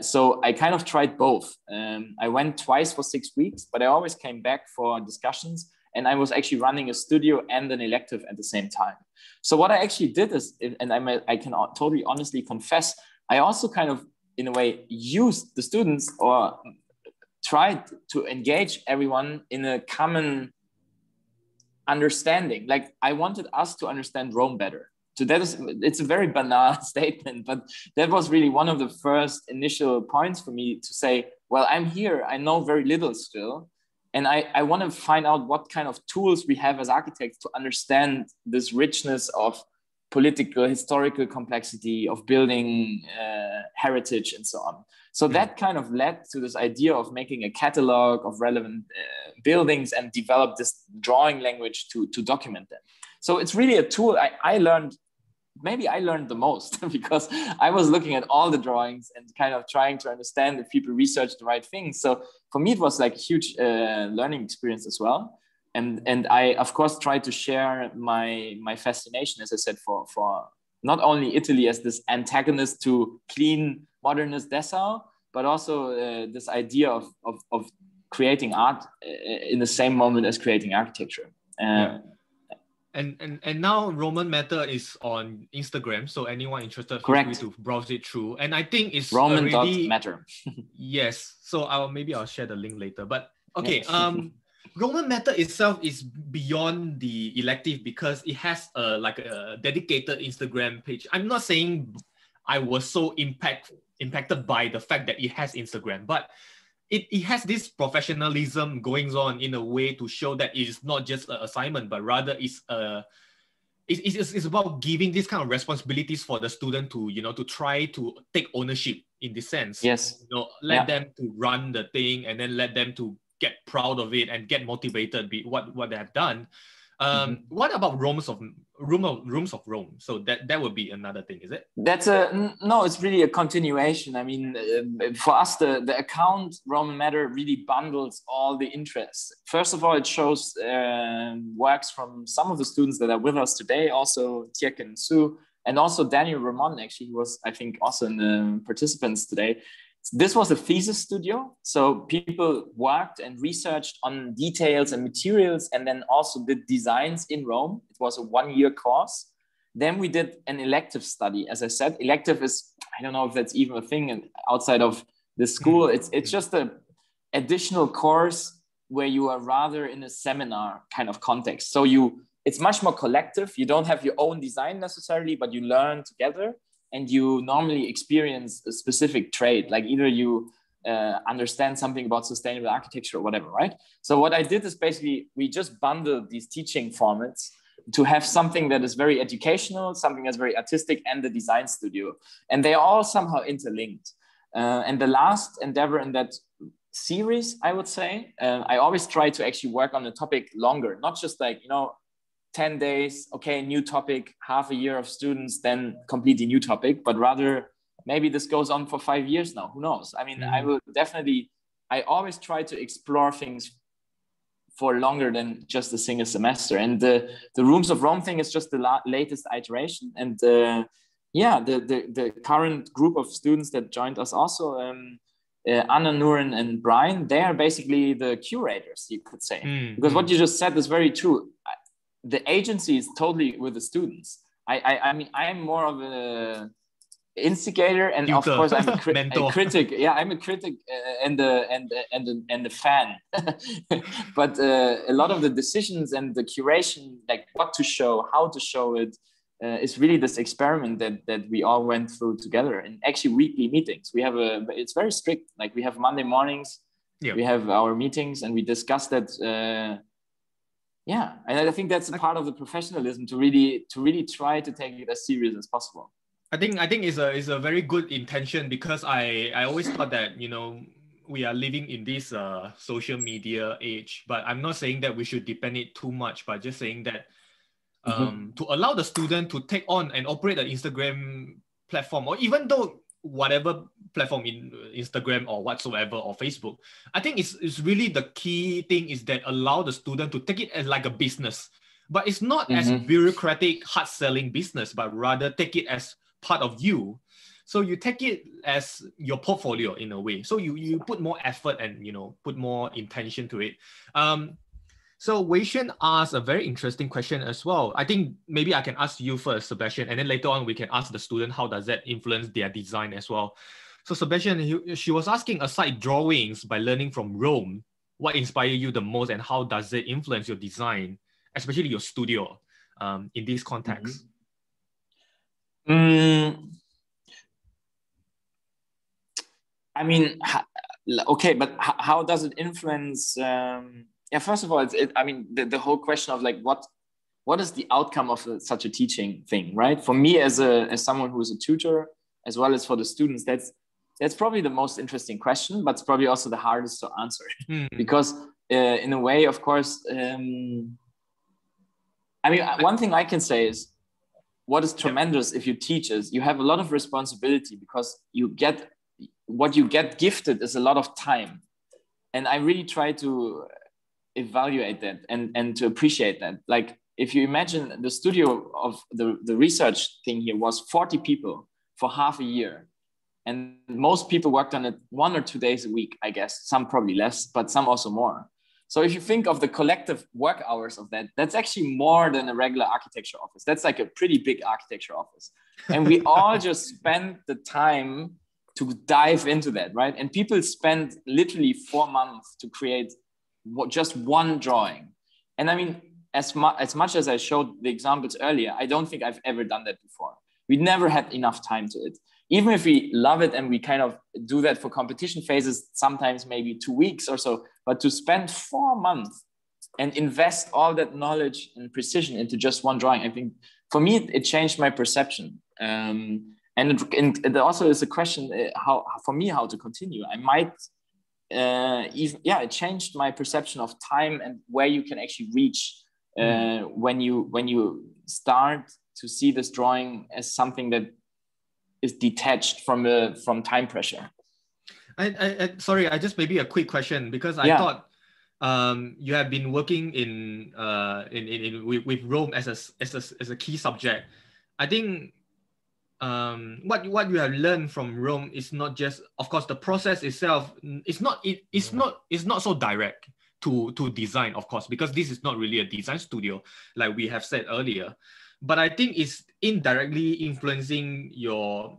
So I kind of tried both. I went twice for 6 weeks, but I always came back for discussions, and I was actually running a studio and an elective at the same time. So what I actually did is, and I can totally honestly confess, I also kind of, in a way, used the students or tried to engage everyone in a common understanding. Like I wanted us to understand Rome better. So it's a very banal statement, but that was really one of the first initial points for me to say, well, I'm here, I know very little still. And I want to find out what kind of tools we have as architects to understand this richness of political, historical complexity, of building heritage and so on. So that kind of led to this idea of making a catalog of relevant buildings and develop this drawing language to document them. So it's really a tool I learned the most because I was looking at all the drawings and kind of trying to understand if people research the right things. So for me, it was like a huge learning experience as well. And I, of course, tried to share my fascination, as I said, for not only Italy as this antagonist to clean modernist Dessau, but also this idea of creating art in the same moment as creating architecture. And now Roman Matter is on Instagram, so anyone interested, feel free to browse it through. And I think it's Roman.matter. Yes, so I'll share the link later. But okay, Roman Matter itself is beyond the elective because it has like a dedicated Instagram page. I'm not saying I was so impacted by the fact that it has Instagram, but it has this professionalism going on in a way to show that it is not just an assignment, but rather it's about giving this kind of responsibilities for the student to, to try to take ownership in this sense. Yes. Let them to run the thing and then let them to get proud of it and get motivated with what they have done. What about rooms of Rome? So that would be another thing, is it? No, it's really a continuation. I mean, for us, the account Roman Matter really bundles all the interests. First of all, it shows works from some of the students that are with us today, also Tiek and Sue, and also Daniel Ramon, actually, who was, I think, also in the participants today. This was a thesis studio. So people worked and researched on details and materials and then also did designs in Rome. It was a 1-year course. Then we did an elective study. As I said, elective is, I don't know if that's even a thing outside of the school. It's just an additional course where you are rather in a seminar kind of context. So it's much more collective. You don't have your own design necessarily, but you learn together. And you normally experience a specific trait, like either you understand something about sustainable architecture or whatever, right? So what I did is basically, we just bundled these teaching formats to have something that is very educational, something that's very artistic, and the design studio. And they are all somehow interlinked. And the last endeavor in that series, I would say, I always try to actually work on a topic longer, not just like, 10 days, okay, new topic, half a year of students, then completely new topic, but rather maybe this goes on for 5 years now, who knows? I mean, I always try to explore things for longer than just a single semester. And the Rooms of Rome thing is just the latest iteration. And the current group of students that joined us also, Anna, Nurin, and Brian, they are basically the curators, you could say. Because what you just said is very true. The agency is totally with the students. I mean, I'm more of instigator, and of Tutor. course I'm a Mentor. critic. Yeah, I'm a critic and the fan. But a lot of the decisions and the curation, like what to show, how to show it, is really this experiment that we all went through together. And actually weekly meetings. We have it's very strict. Like we have Monday mornings, we have our meetings, and we discuss that. Yeah, and I think that's a part of the professionalism to really try to take it as serious as possible. I think it's a very good intention, because I always thought that, you know, we are living in this social media age, but I'm not saying that we should depend it too much, but just saying that to allow the student to take on and operate an Instagram platform, or even though whatever platform in Instagram or whatsoever or Facebook, I think it's really the key thing is that allow the student to take it as like a business, but it's not as bureaucratic, hard selling business, but rather take it as part of you. So you take it as your portfolio in a way. So you put more effort and, you know, put more intention to it. So Wei-Xuan asked a very interesting question as well. I think maybe I can ask you first, Sebastian, and then later on we can ask the student how does that influence their design as well. So Sebastian, she was asking, aside drawings by learning from Rome, what inspired you the most and how does it influence your design, especially your studio in this context? I mean, okay, but how does it influence? Yeah, first of all, I mean, the whole question of like what is the outcome of such a teaching thing, right? For me, as someone who is a tutor, as well as for the students, that's probably the most interesting question, but it's probably also the hardest to answer because in a way, of course, I mean, one thing I can say is what is tremendous if you teach is you have a lot of responsibility, because what you get gifted is a lot of time. And I really try to evaluate that and to appreciate that. Like if you imagine the studio of the research thing here was 40 people for half a year. And most people worked on it 1 or 2 days a week, I guess. Some probably less, but some also more. So if you think of the collective work hours of that, that's actually more than a regular architecture office. That's like a pretty big architecture office. And we all just spend the time to dive into that, right? And people spend literally 4 months to create just one drawing. And I mean, as much as I showed the examples earlier, I don't think I've ever done that before. We never had enough time to it. Even if we love it and we kind of do that for competition phases, sometimes maybe 2 weeks or so, but to spend 4 months and invest all that knowledge and precision into just one drawing, I think for me, it changed my perception. And it also is a question how to continue. I might it changed my perception of time and where you can actually reach when you start to see this drawing as something that is detached from time pressure. Sorry, I just maybe a quick question, because I thought you have been working with Rome as a key subject. I think what you have learned from Rome is not just, of course, the process itself. It's not so direct to design, of course, because this is not really a design studio, like we have said earlier. But I think it's indirectly influencing your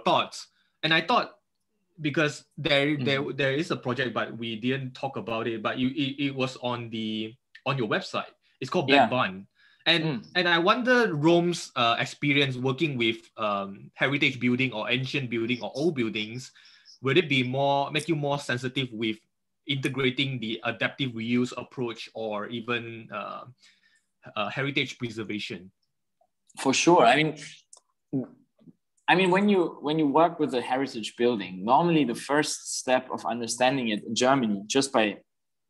thoughts. And I thought, because there is a project, but we didn't talk about it, but it was on your website. It's called Black Bun. And I wonder Rome's experience working with heritage building or ancient building or old buildings, would it make you more sensitive with integrating the adaptive reuse approach or even heritage preservation? For sure. I mean, when you work with a heritage building, normally the first step of understanding it in Germany, just by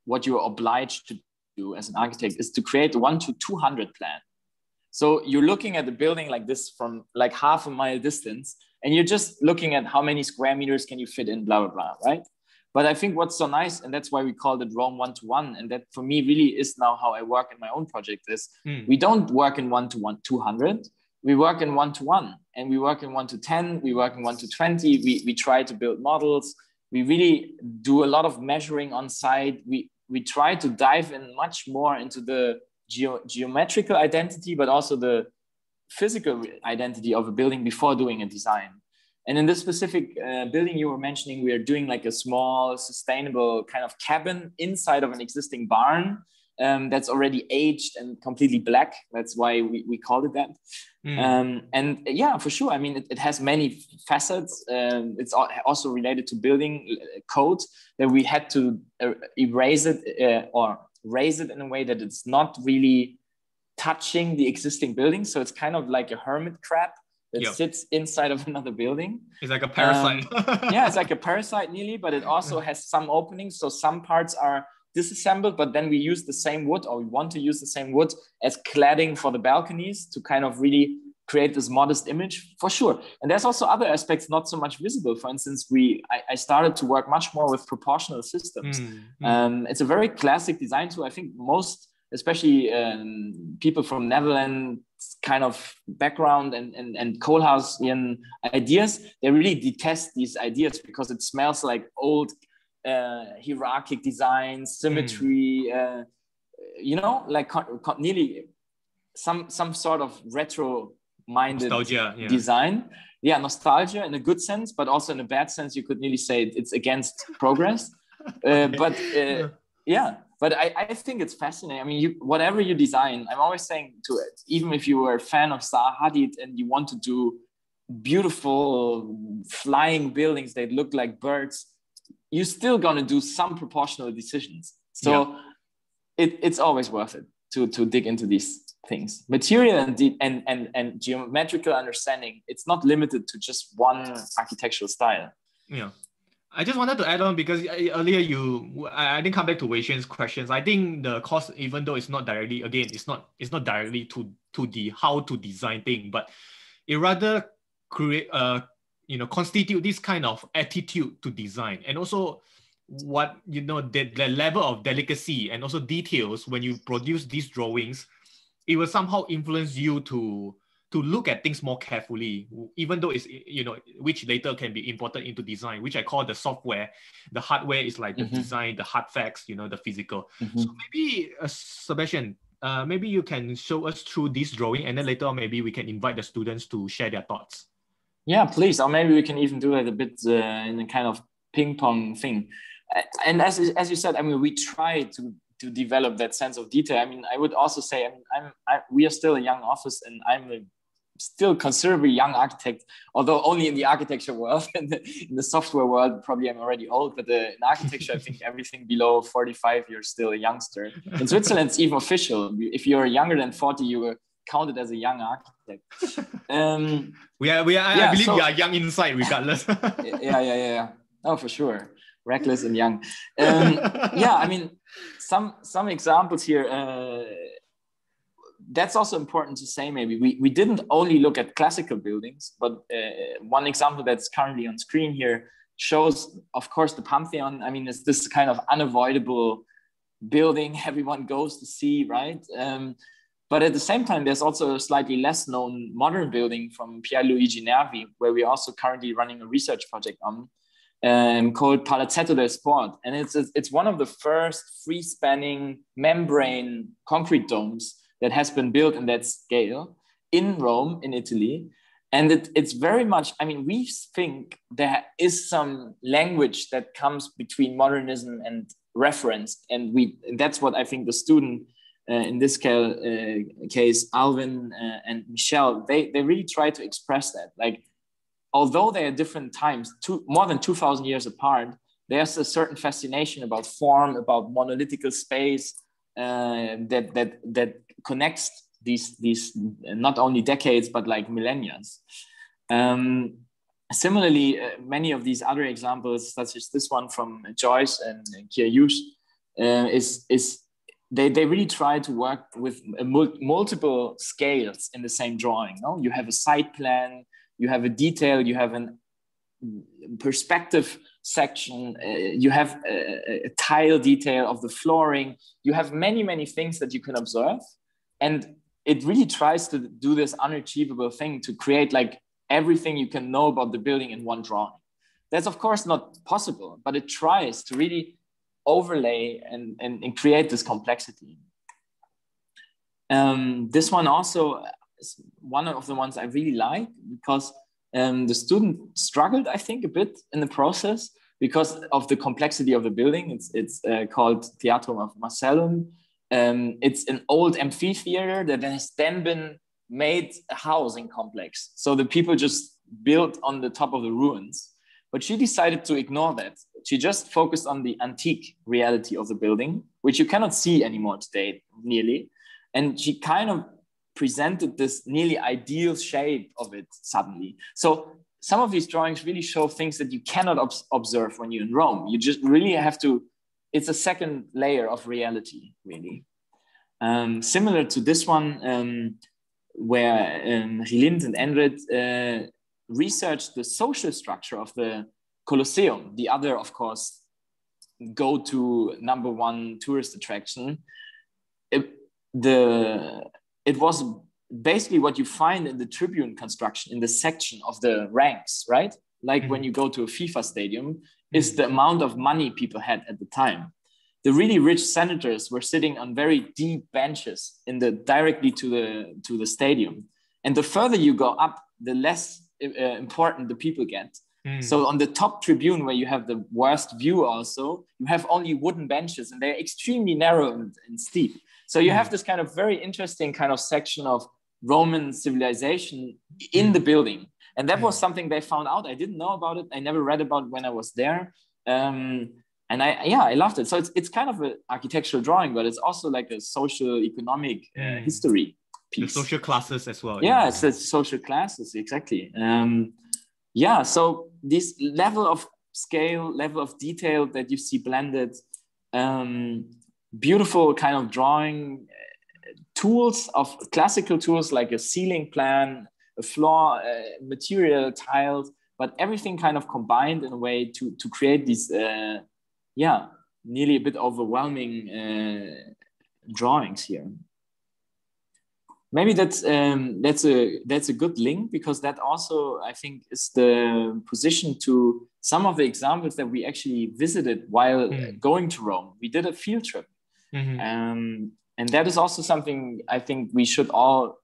what you're obliged to do as an architect, is to create a 1 to 200 plan. So you're looking at the building like this from like half a mile distance, and you're just looking at how many square meters can you fit in, blah, blah, blah, right? But I think what's so nice, and that's why we called it Rome 1-to-1, and that for me really is now how I work in my own project, is we don't work in 1 to 200, we work in 1-to-1, and we work in 1-to-10, we work in 1-to-20, we try to build models, we really do a lot of measuring on site, we try to dive in much more into the geometrical identity, but also the physical identity of a building before doing a design. And in this specific building you were mentioning, we are doing like a small, sustainable kind of cabin inside of an existing barn that's already aged and completely black. That's why we called it that. And yeah, for sure. I mean, it has many facets. It's also related to building code that we had to erase it or raise it in a way that it's not really touching the existing building. So it's kind of like a hermit crab that sits inside of another building. It's like a parasite. Yeah, it's like a parasite nearly, but it also has some openings. So some parts are disassembled, but then we use the same wood, or we want to use the same wood as cladding for the balconies to kind of really create this modest image, for sure. And there's also other aspects not so much visible. For instance, I started to work much more with proportional systems. It's a very classic design tool. I think most, especially people from Netherlands kind of background and Koolhaasian ideas, they really detest these ideas because it smells like old hierarchic designs, symmetry, you know, like nearly some sort of retro-minded design. Yeah, nostalgia in a good sense, but also in a bad sense, you could nearly say it's against progress. But I think it's fascinating. I mean, whatever you design, I'm always saying to it, even if you were a fan of Zaha Hadid and you want to do beautiful flying buildings that look like birds, you're still going to do some proportional decisions. So it's always worth it to dig into these things. Material and geometrical understanding, it's not limited to just one architectural style. Yeah. I just wanted to add on because earlier I didn't come back to Wei Xuan's questions. I think the course, even though it's not directly, again, it's not directly to the how to design thing, but it rather create constitute this kind of attitude to design, and also what the level of delicacy and also details when you produce these drawings, it will somehow influence you to look at things more carefully, even though it's, which later can be imported into design, which I call the software. The hardware is like the design, the hard facts, the physical. So maybe, Sebastian, maybe you can show us through this drawing, and then later on, maybe we can invite the students to share their thoughts. Yeah, please. Or maybe we can even do it a bit in a kind of ping pong thing. And as you said, I mean, we try to develop that sense of detail. I mean, I would also say, we are still a young office, and I'm still considerably young architect, although only in the architecture world. In the software world, probably I'm already old, but in architecture, I think everything below 45, you're still a youngster. In Switzerland, it's even official. If you're younger than 40, you were counted as a young architect. I believe we are young inside regardless. Yeah. Oh, for sure. Reckless and young. I mean, some examples here. That's also important to say. Maybe we didn't only look at classical buildings, but one example that's currently on screen here shows, of course, the Pantheon. I mean, it's this kind of unavoidable building everyone goes to see, right? But at the same time, there's also a slightly less known modern building from Pierluigi Nervi, where we're also currently running a research project on, called Palazzetto del Sport. And it's one of the first free-spanning membrane concrete domes that has been built in that scale in Rome, in Italy. And it's very much, I mean, we think there is some language that comes between modernism and reference. And that's what I think the student, in this case, Alvin and Michelle, they really try to express that. Like, although they are different times, more than 2,000 years apart, there's a certain fascination about form, about monolithical space, that connects these not only decades but like millennia. Similarly, many of these other examples, such as this one from Joyce and Kia they really try to work with multiple scales in the same drawing. No? You have a site plan, you have a detail, you have a perspective section, you have a tile detail of the flooring, you have many things that you can observe, and it really tries to do this unachievable thing to create like everything you can know about the building in one drawing. That's of course not possible, but it tries to really overlay and create this complexity. This one also is one of the ones I really like, because The student struggled, I think, a bit in the process because of the complexity of the building. It's called Theatrum of Marcellum. It's an old amphitheater that has then been made a housing complex. So the people just built on the top of the ruins. But she decided to ignore that. She just focused on the antique reality of the building, which you cannot see anymore today, nearly. And she kind of presented this nearly ideal shape of it suddenly. So some of these drawings really show things that you cannot observe when you're in Rome. You just really have to, it's a second layer of reality, really. Similar to this one, where Gilind and Enrid researched the social structure of the Colosseum, the other, of course, go-to #1 tourist attraction. It was basically what you find in the tribune construction, in the section of the ranks, right? Like when you go to a FIFA stadium, is the amount of money people had at the time. The really rich senators were sitting on very deep benches directly to the stadium. And the further you go up, the less important the people get. So on the top tribune, where you have the worst view also, you have only wooden benches and they're extremely narrow and steep. So you have this kind of very interesting kind of section of Roman civilization in the building. And that was something they found out. I didn't know about it. I never read about it when I was there. And I loved it. So it's kind of an architectural drawing, but it's also like a social economic history piece. The social classes as well. Yeah, it's the social classes, exactly. So this level of scale, level of detail that you see blended, beautiful kind of drawing tools of classical tools like a ceiling plan, a floor, material, tiles, but everything kind of combined in a way to create these, nearly a bit overwhelming drawings here. Maybe that's a good link, because that also, I think, is the position to some of the examples that we actually visited while going to Rome. We did a field trip. And that is also something I think we should all,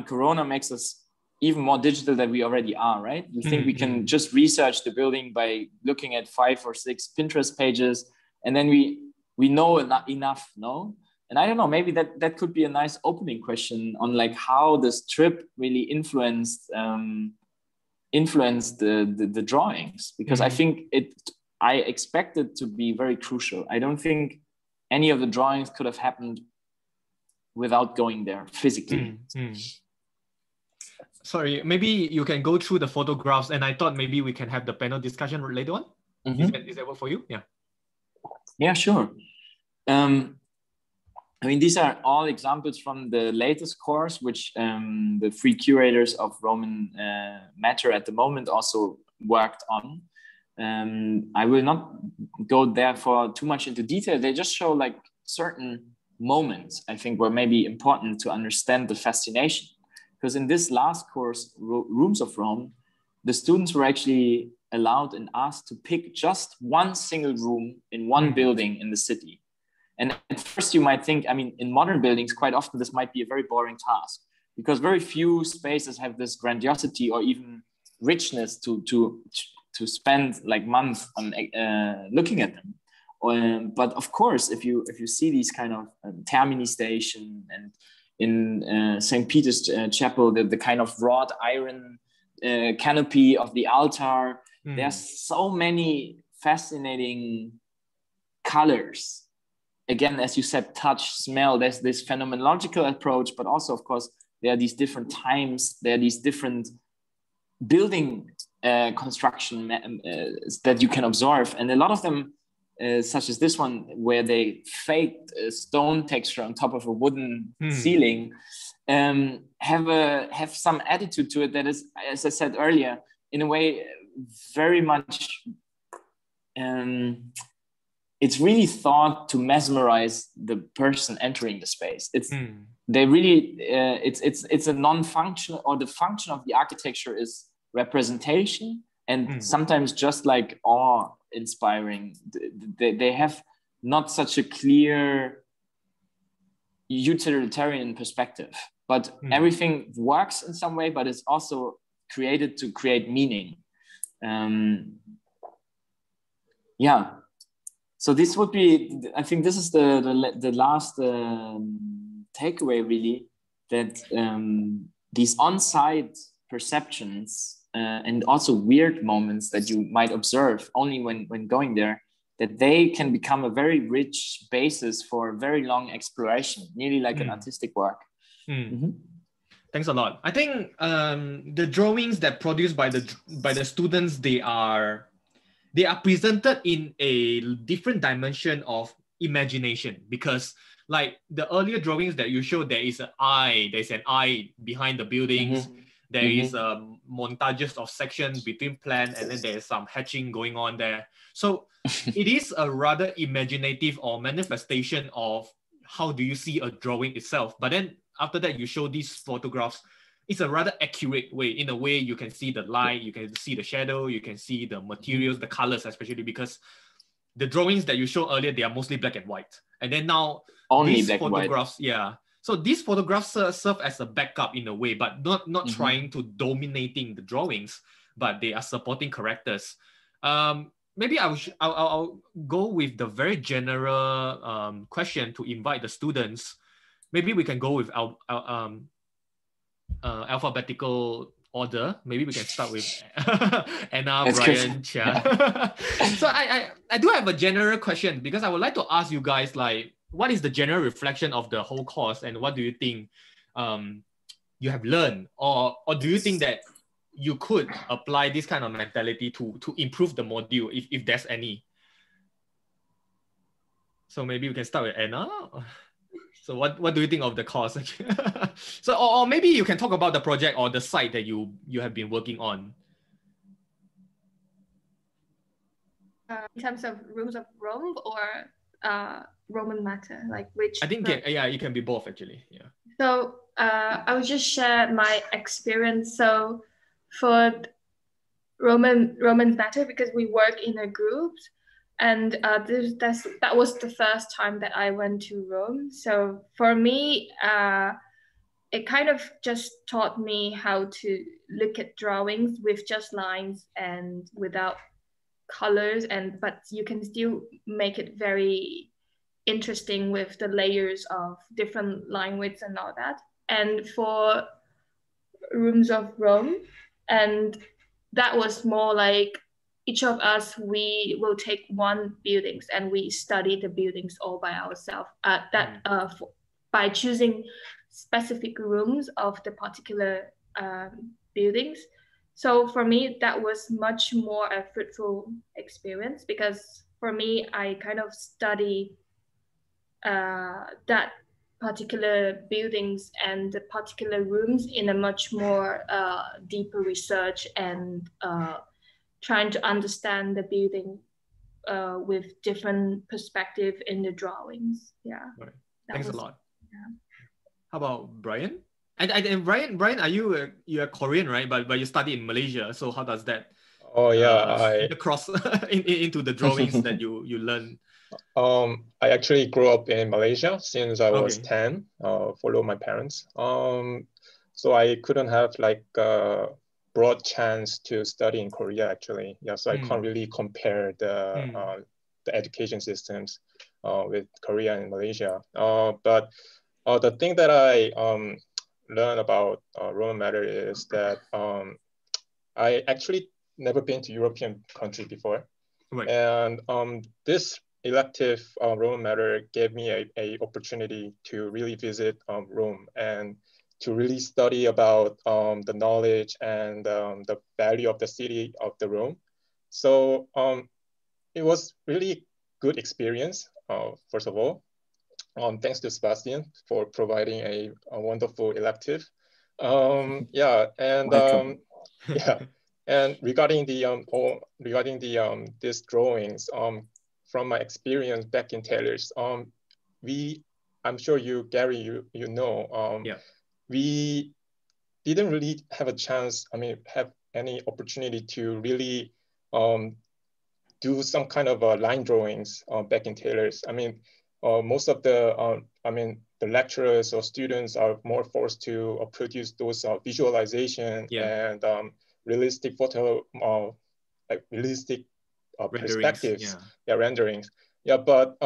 Corona makes us even more digital than we already are, right? We think we can just research the building by looking at 5 or 6 Pinterest pages, and then we know enough, no? And I don't know, maybe that could be a nice opening question on like how this trip really influenced the drawings, because I think I expect it to be very crucial. I don't think any of the drawings could have happened without going there physically. Sorry, maybe you can go through the photographs, and I thought maybe we can have the panel discussion later on. Is that work for you? Yeah. Yeah, sure. These are all examples from the latest course, which the 3 curators of Roman matter at the moment also worked on. I will not go there for too much into detail. They just show like certain moments, I think, were maybe important to understand the fascination. Because in this last course, Rooms of Rome, the students were actually allowed and asked to pick just one single room in one building in the city. And at first you might think, in modern buildings, quite often this might be a very boring task, because very few spaces have this grandiosity or even richness to spend like months on looking at them. But of course, if you see these kind of Termini station and in St. Peter's Chapel, the kind of wrought iron canopy of the altar, there's so many fascinating colors. Again, as you said, touch, smell, there's this phenomenological approach, but also, of course, there are these different times, there are these different building construction that you can observe. And a lot of them, such as this one, where they faked a stone texture on top of a wooden ceiling, have some attitude to it that is, as I said earlier, in a way, very much... it's really thought to mesmerize the person entering the space. It's a non-function, or the function of the architecture is representation, and sometimes just like awe-inspiring. They have not such a clear utilitarian perspective, but everything works in some way, but it's also created to create meaning. Yeah. So this would be, I think this is the last takeaway really, that these on-site perceptions and also weird moments that you might observe only when going there, that they can become a very rich basis for very long exploration, nearly like an artistic work. Thanks a lot. I think the drawings that produced by the students, they are presented in a different dimension of imagination, because like the earlier drawings that you showed, there's an eye behind the buildings. There is montages of sections between plan, and then there's some hatching going on there. So it is a rather imaginative or manifestation of how do you see a drawing itself. But then after that, you show these photographs. It's a rather accurate way. In a way, you can see the light, you can see the shadow, you can see the materials, the colors, especially because the drawings that you showed earlier, they are mostly black and white. And then now only these black photographs, and white. yeah. So these photographs serve as a backup in a way, but not trying to dominating the drawings, but they are supporting characters. Maybe I'll go with the very general question to invite the students. Maybe we can go with alphabetical order. Maybe we can start with Anna, That's Brian, Chia. So I do have a general question, because I would like to ask you guys, like, what is the general reflection of the whole course, and what do you think you have learned, or do you think that you could apply this kind of mentality to improve the module, if there's any? So maybe we can start with Anna. So what do you think of the course? So or maybe you can talk about the project or the site that you have been working on. In terms of Rooms of Rome or Roman matter, like which? I think it can be both actually. Yeah. So I will just share my experience. So for Roman matter, because we work in a group, and that was the first time that I went to Rome. So for me, it kind of just taught me how to look at drawings with just lines and without colors, but you can still make it very interesting with the layers of different line widths and all that. And for Rooms of Rome, and that was more like each of us, we will take one buildings and we study the buildings all by ourselves. By choosing specific rooms of the particular buildings. So for me, that was much more a fruitful experience, because for me, I kind of study that particular buildings and the particular rooms in a much more deeper research, and trying to understand the building with different perspective in the drawings. Yeah. Right. Thanks a lot. Yeah. How about Brian? And Brian, are you're Korean, right? But you study in Malaysia. So how does that? Oh yeah, cross into the drawings that you learn. I actually grew up in Malaysia since I was Okay. 10. Follow my parents. So I couldn't have like a broad chance to study in Korea actually. Yeah, so I can't really compare the education systems with Korea and Malaysia. But the thing that I learned about Roman matter is that I actually never been to European country before. Right. And this elective Roman matter gave me a opportunity to really visit Rome and to really study about the knowledge and the value of the city of the Rome. So it was really good experience, first of all. Thanks to Sebastian for providing a wonderful elective. Yeah, and yeah, and regarding these drawings, from my experience back in Taylor's, I'm sure Gary, you know, yeah, we didn't really have a chance. Have any opportunity to really do some kind of line drawings back in Taylor's. Most of the the lecturers or students are more forced to produce those visualization and realistic photo, like realistic perspectives, renderings. But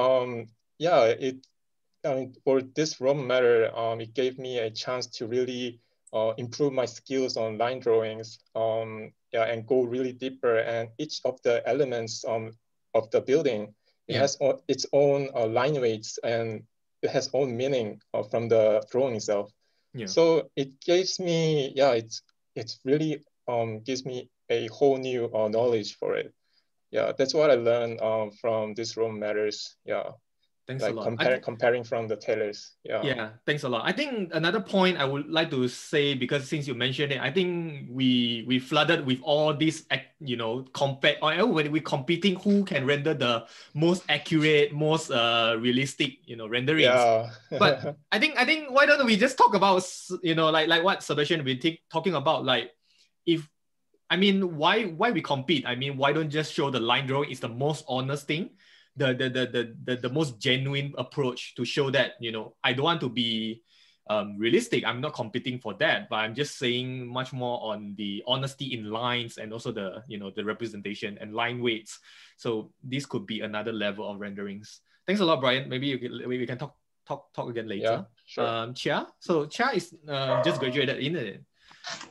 for this Roman matter, it gave me a chance to really improve my skills on line drawings, and go really deeper. And each of the elements of the building, it has its own line weights, and it has own meaning from the drawing itself. So it gives me, it's really gives me a whole new knowledge for it. That's what I learned from this Roman matters. Thanks like a lot. Comparing from the tailors. Thanks a lot. I think another point I would like to say, because since you mentioned it, I think we flooded with all these, when we're competing, who can render the most accurate, most realistic, renderings. But I think why don't we just talk about, like what Sebastian we talking about, like why we compete? Why don't just show the line drawing is the most honest thing, the most genuine approach to show that, I don't want to be realistic. I'm not competing for that, but I'm just saying much more on the honesty in lines and also the, the representation and line weights. So this could be another level of renderings. Thanks a lot, Brian. Maybe we can talk again later. Sure. Chia. So Chia is just graduated, isn't it?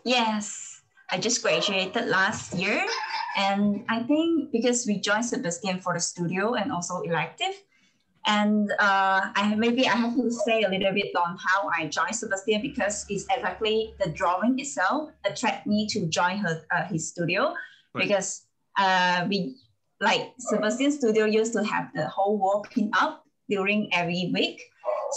Yes. I just graduated last year, and I think because we joined Sebastian for the studio and also elective, and I have to say a little bit on how I joined Sebastian, because it's exactly the drawing itself attract me to join his studio, because Sebastian's studio used to have the whole wall pinned up during every week,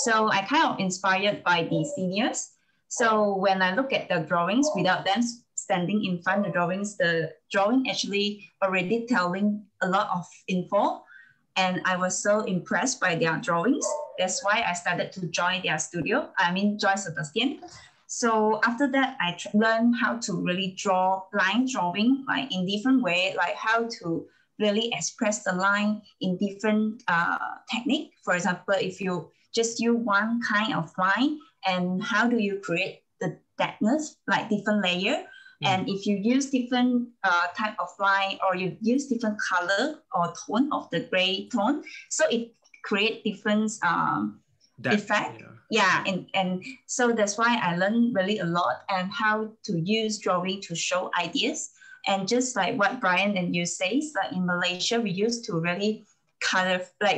so I kind of inspired by the seniors. So when I look at the drawings without them standing in front of the drawing actually already telling a lot of info. And I was so impressed by their drawings. That's why I started to join their studio. Join Sebastian. So after that, I learned how to really draw line drawing, like in different way, like how to really express the line in different technique. For example, if you just use one kind of line, and how do you create the thickness, like different layer? And if you use different type of line, or you use different color or tone of the gray tone, so it create different effect. And so that's why I learned really a lot, and how to use drawing to show ideas. And just like what Brian and you say, like in Malaysia, we used to really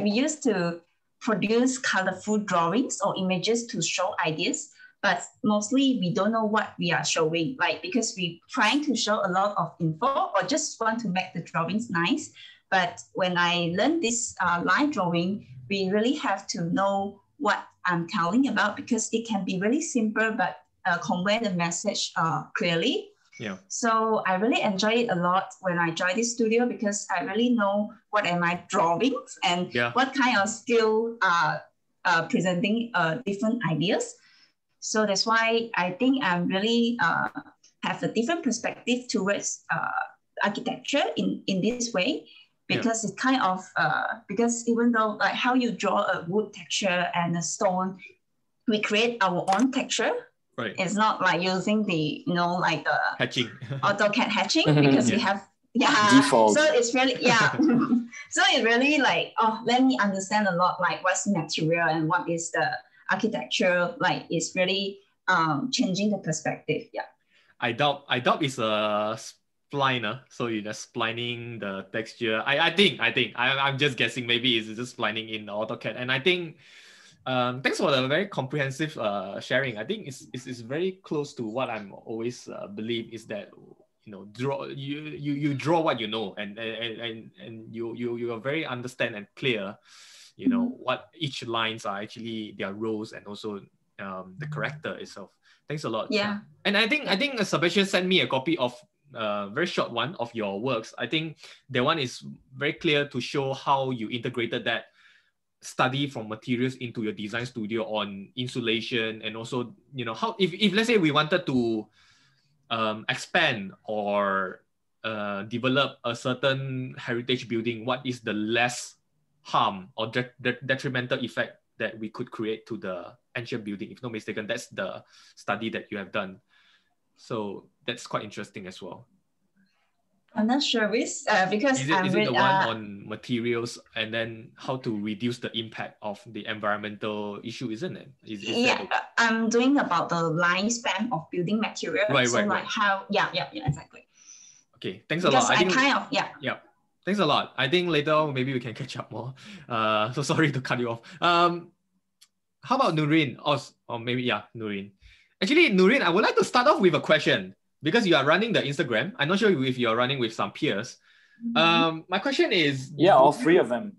we used to produce colorful drawings or images to show ideas. But mostly we don't know what we are showing, like because we're trying to show a lot of info or just want to make the drawings nice. But when I learned this line drawing, we really have to know what I'm telling about, because it can be really simple, but convey the message clearly. So I really enjoy it a lot when I joined this studio, because I really know what am I drawing and what kind of skill presenting different ideas. So that's why I think I'm really have a different perspective towards architecture in this way, because it's kind of, because even though like how you draw a wood texture and a stone, we create our own texture. Right. It's not like using the, like the hatching, AutoCAD hatching, because we have, default. So it's really, so it's really like, let me understand a lot, like what's the material and what is the architecture, like it's really changing the perspective. I doubt it's a spliner, so you're just splining the texture. I think I'm just guessing, maybe it's just splining in AutoCAD. And I think thanks for the very comprehensive sharing. I think it's very close to what I'm always believe is that you draw what you know, and you are very understand and clear, what each lines are actually their roles, and also the character itself. Thanks a lot. And I think Sebastian sent me a copy of very short one of your works. I think that one is very clear to show how you integrated that study from materials into your design studio on insulation, and also how if let's say we wanted to expand or develop a certain heritage building, what is the less harm or detrimental effect that we could create to the ancient building. If not mistaken, that's the study that you have done. So that's quite interesting as well. I'm not sure which, because is it the one on materials and then how to reduce the impact of the environmental issue, isn't it? I'm doing about the lifespan of building materials. How, exactly. Okay, thanks a lot. Yeah. Thanks a lot. I think later on maybe we can catch up more. So sorry to cut you off. How about Nurin? Or maybe, Nurin. Actually, Nurin, I would like to start off with a question. Because you are running the Instagram, I'm not sure if you are running with some peers. My question is... all three of them.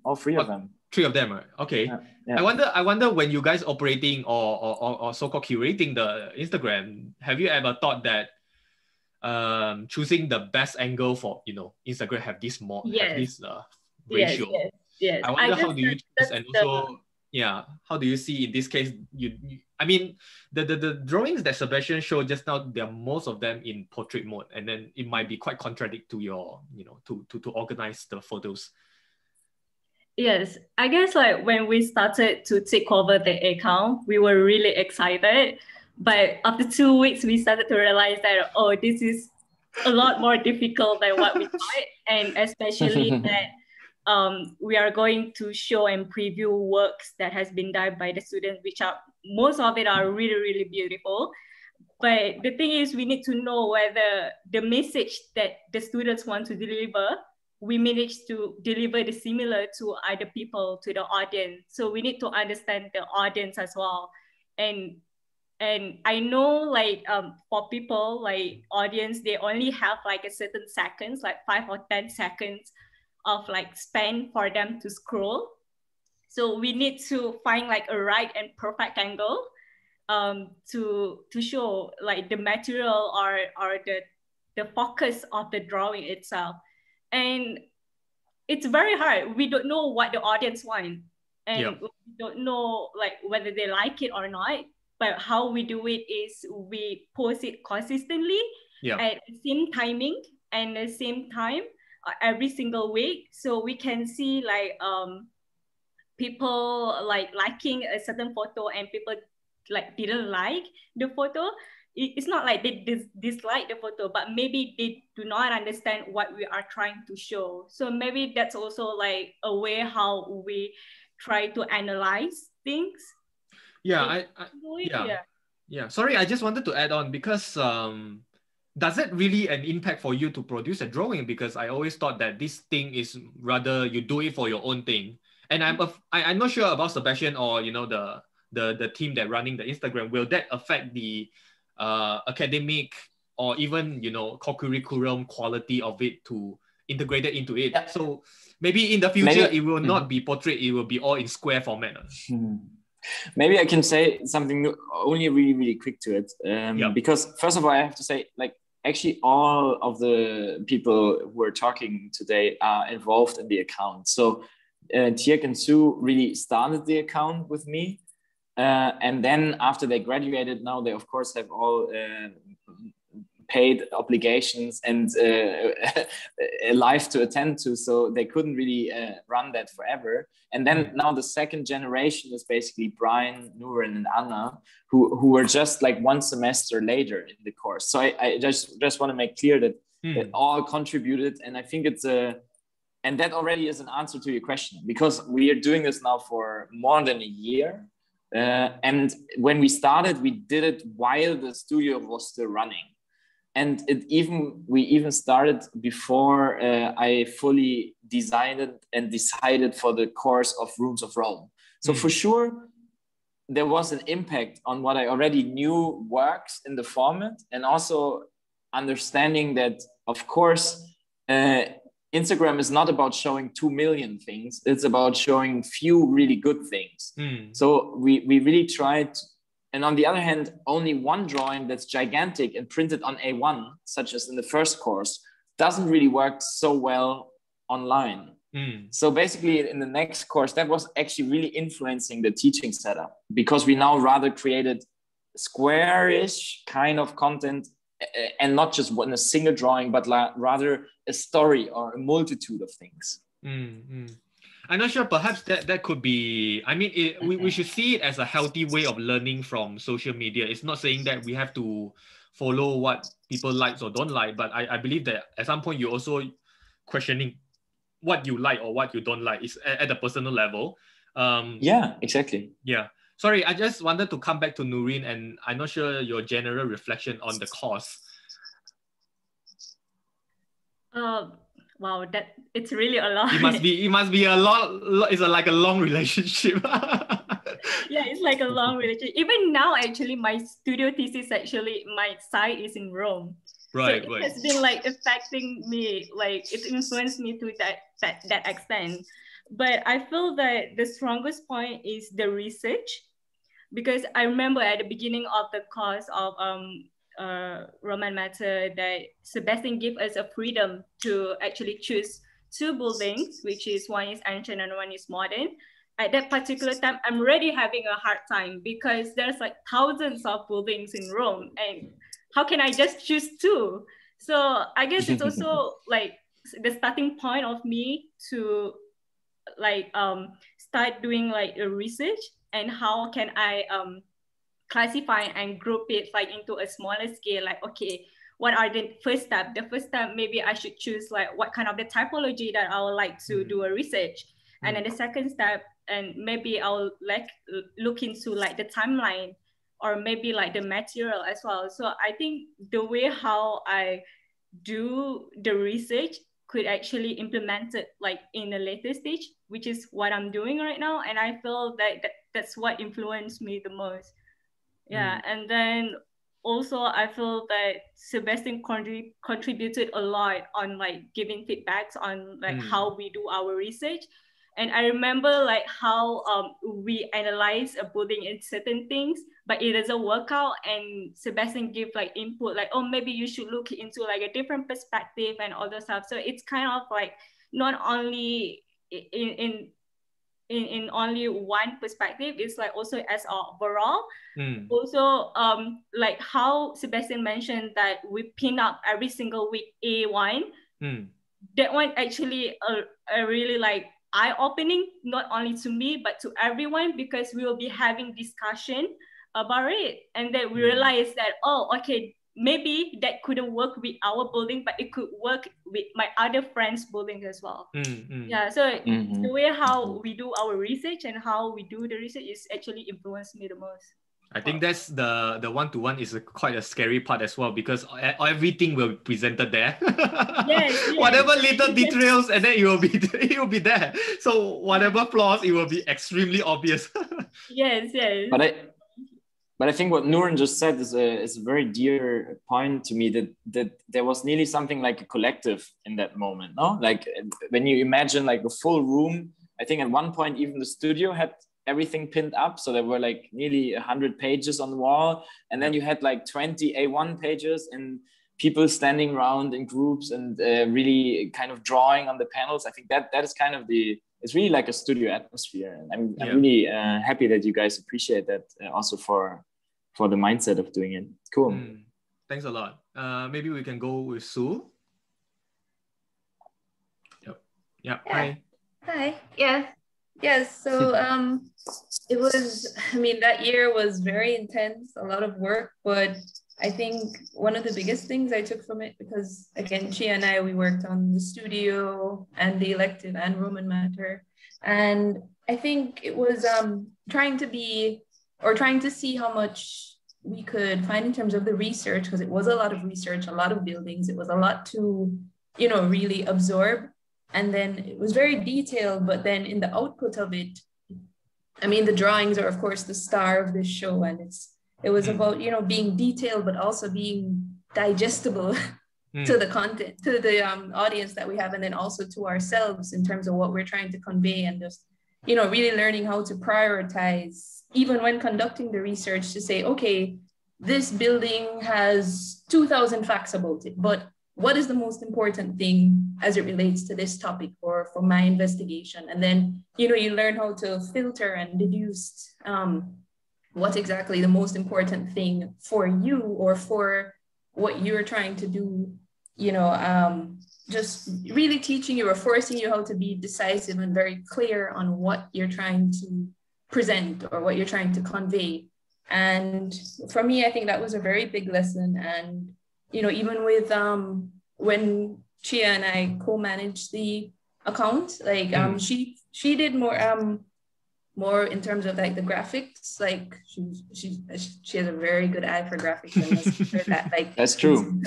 Three of them, right? Okay. Yeah. I wonder when you guys operating or so-called curating the Instagram, have you ever thought that choosing the best angle for, Instagram have this ratio? Yes. I wonder how do you choose, and also... how do you see in this case? I mean, the drawings that Sebastian showed just now, there are most of them in portrait mode, and then it might be quite contradictory to your, to organize the photos. Yes, I guess like when we started to take over the account, we were really excited. But after 2 weeks, we started to realize that, this is a lot more difficult than what we thought, and especially that we are going to show and preview works that has been done by the students, which are, most of it are really, really beautiful. But the thing is, we need to know whether the message that the students want to deliver, we manage to deliver the similar to other people, to the audience. So we need to understand the audience as well. And I know like for people like audience, they only have like a certain seconds, like 5 or 10 seconds of like span for them to scroll. So we need to find like a right and perfect angle to show like the material or the focus of the drawing itself. And it's very hard. We don't know what the audience want, and we don't know like whether they like it or not. But how we do it is we post it consistently at the same timing and the same time every single week, so we can see like people like liking a certain photo and people like didn't like the photo. It's not like they dislike the photo, but maybe they do not understand what we are trying to show. So maybe that's also like a way how we try to analyze things. Sorry, I just wanted to add on because does it really an impact for you to produce a drawing? Because I always thought that this thing is rather you do it for your own thing. And I'm not sure about Sebastian or the team that running the Instagram. Will that affect the academic or even co-curriculum quality of it to integrate it into it? So maybe in the future it will not be portrait, it will be all in square format. Maybe I can say something only really, really quick to it. Because first of all, I have to say, like, actually all of the people who are talking today are involved in the account. So Tierk and Sue really started the account with me. And then after they graduated, now they of course have all paid obligations and a life to attend to, so they couldn't really run that forever. And then now the second generation is basically Brian, Nurin, and Anna, who were just like one semester later in the course. So I just want to make clear that they all contributed, and I think it's and that already is an answer to your question, because we are doing this now for more than a year. And when we started, we did it while the studio was still running. And we even started before I fully designed and decided for the course of Rooms of Rome. So for sure, there was an impact on what I already knew works in the format, and also understanding that, of course, Instagram is not about showing 2 million things. It's about showing few really good things. So we really tried. And on the other hand, only one drawing that's gigantic and printed on A1, such as in the first course, doesn't really work so well online. So basically in the next course, that was actually really influencing the teaching setup, because we now rather created square-ish kind of content, and not just one a single drawing, but rather a story or a multitude of things. I'm not sure. Perhaps that could be. I mean, we should see it as a healthy way of learning from social media. It's not saying that we have to follow what people like or don't like, but I believe that at some point you're also questioning what you like or what you don't like. It's at the personal level. Yeah, exactly. Yeah. Sorry, I just wanted to come back to Nurin, and I'm not sure your general reflection on the course. Wow, that it's really a lot. It must be a lot. It's like a long relationship. Yeah, it's like a long relationship. Even now, actually, my studio thesis, actually, my site is in Rome. Right, so it right. has been like affecting me, like it influenced me to that extent. But I feel that the strongest point is the research, because I remember at the beginning of the course of Roman Matter that Sebastian gave us a freedom to actually choose two buildings, which is one is ancient and one is modern. At that particular time, I'm already having a hard time because there's like thousands of buildings in Rome, and how can I just choose two? So I guess it's also like the starting point of me to like start doing like a research, and how can I classify and group it like into a smaller scale. Like, okay, what are the first step? The first step, maybe I should choose like what kind of the typology that I would like to do a research. And then the second step, and maybe I'll like look into like the timeline, or maybe like the material as well. So I think the way how I do the research could actually implement it like in a later stage, which is what I'm doing right now. And I feel that that's what influenced me the most. Yeah. And then also I feel that Sebastian contributed a lot on like giving feedbacks on like how we do our research. And I remember like how we analyze a building in certain things, but it doesn't work out. And Sebastian give like input, like, oh, maybe you should look into like a different perspective and all that stuff. So it's kind of like not only in only one perspective, it's like also as overall. Also like how Sebastian mentioned that we pin up every single week A1. That one actually a really like eye-opening, not only to me but to everyone, because we will be having discussion about it, and then we realize that, oh, okay, maybe that couldn't work with our building, but it could work with my other friends' building as well. Yeah, so the way how we do our research and how we do the research is actually influenced me the most. I think that's the one-to-one is quite a scary part as well, because everything will be presented there. Yes. Whatever little details, and then it will be there. So whatever flaws, it will be extremely obvious. Yes. But I think what Nurin just said is a very dear point to me, that there was nearly something like a collective in that moment, no? Like when you imagine like a full room, I think at one point even the studio had everything pinned up. So there were like nearly 100 pages on the wall. And then you had like 20 A1 pages and people standing around in groups and really kind of drawing on the panels. I think that is kind of it's really like a studio atmosphere. And I'm really happy that you guys appreciate that also for the mindset of doing it. Cool. Thanks a lot. Maybe we can go with Sue. Yep. Hi. Yes. So it was, I mean, that year was very intense, a lot of work, but I think one of the biggest things I took from it, because again, Chia and I, we worked on the studio and the elective and Roman Matter. And I think it was trying to see how much we could find in terms of the research, because it was a lot of research, a lot of buildings. It was a lot to, really absorb. And then it was very detailed, but then in the output of it, I mean, the drawings are, of course, the star of this show. And it was about, being detailed, but also being digestible to the content, to the audience that we have, and then also to ourselves in terms of what we're trying to convey, and just, really learning how to prioritize, even when conducting the research, to say, okay, this building has 2,000 facts about it, but what is the most important thing as it relates to this topic or for my investigation? And then, you learn how to filter and deduce what's exactly the most important thing for you or for what you're trying to do you know, just really teaching you or forcing you how to be decisive and very clear on what you're trying to present or what you're trying to convey. And for me, I think that was a very big lesson. And, you know, even with when Chia and I co-managed the account, like she did more in terms of like the graphics. Like she has a very good eye for graphics, and that, like, that's true.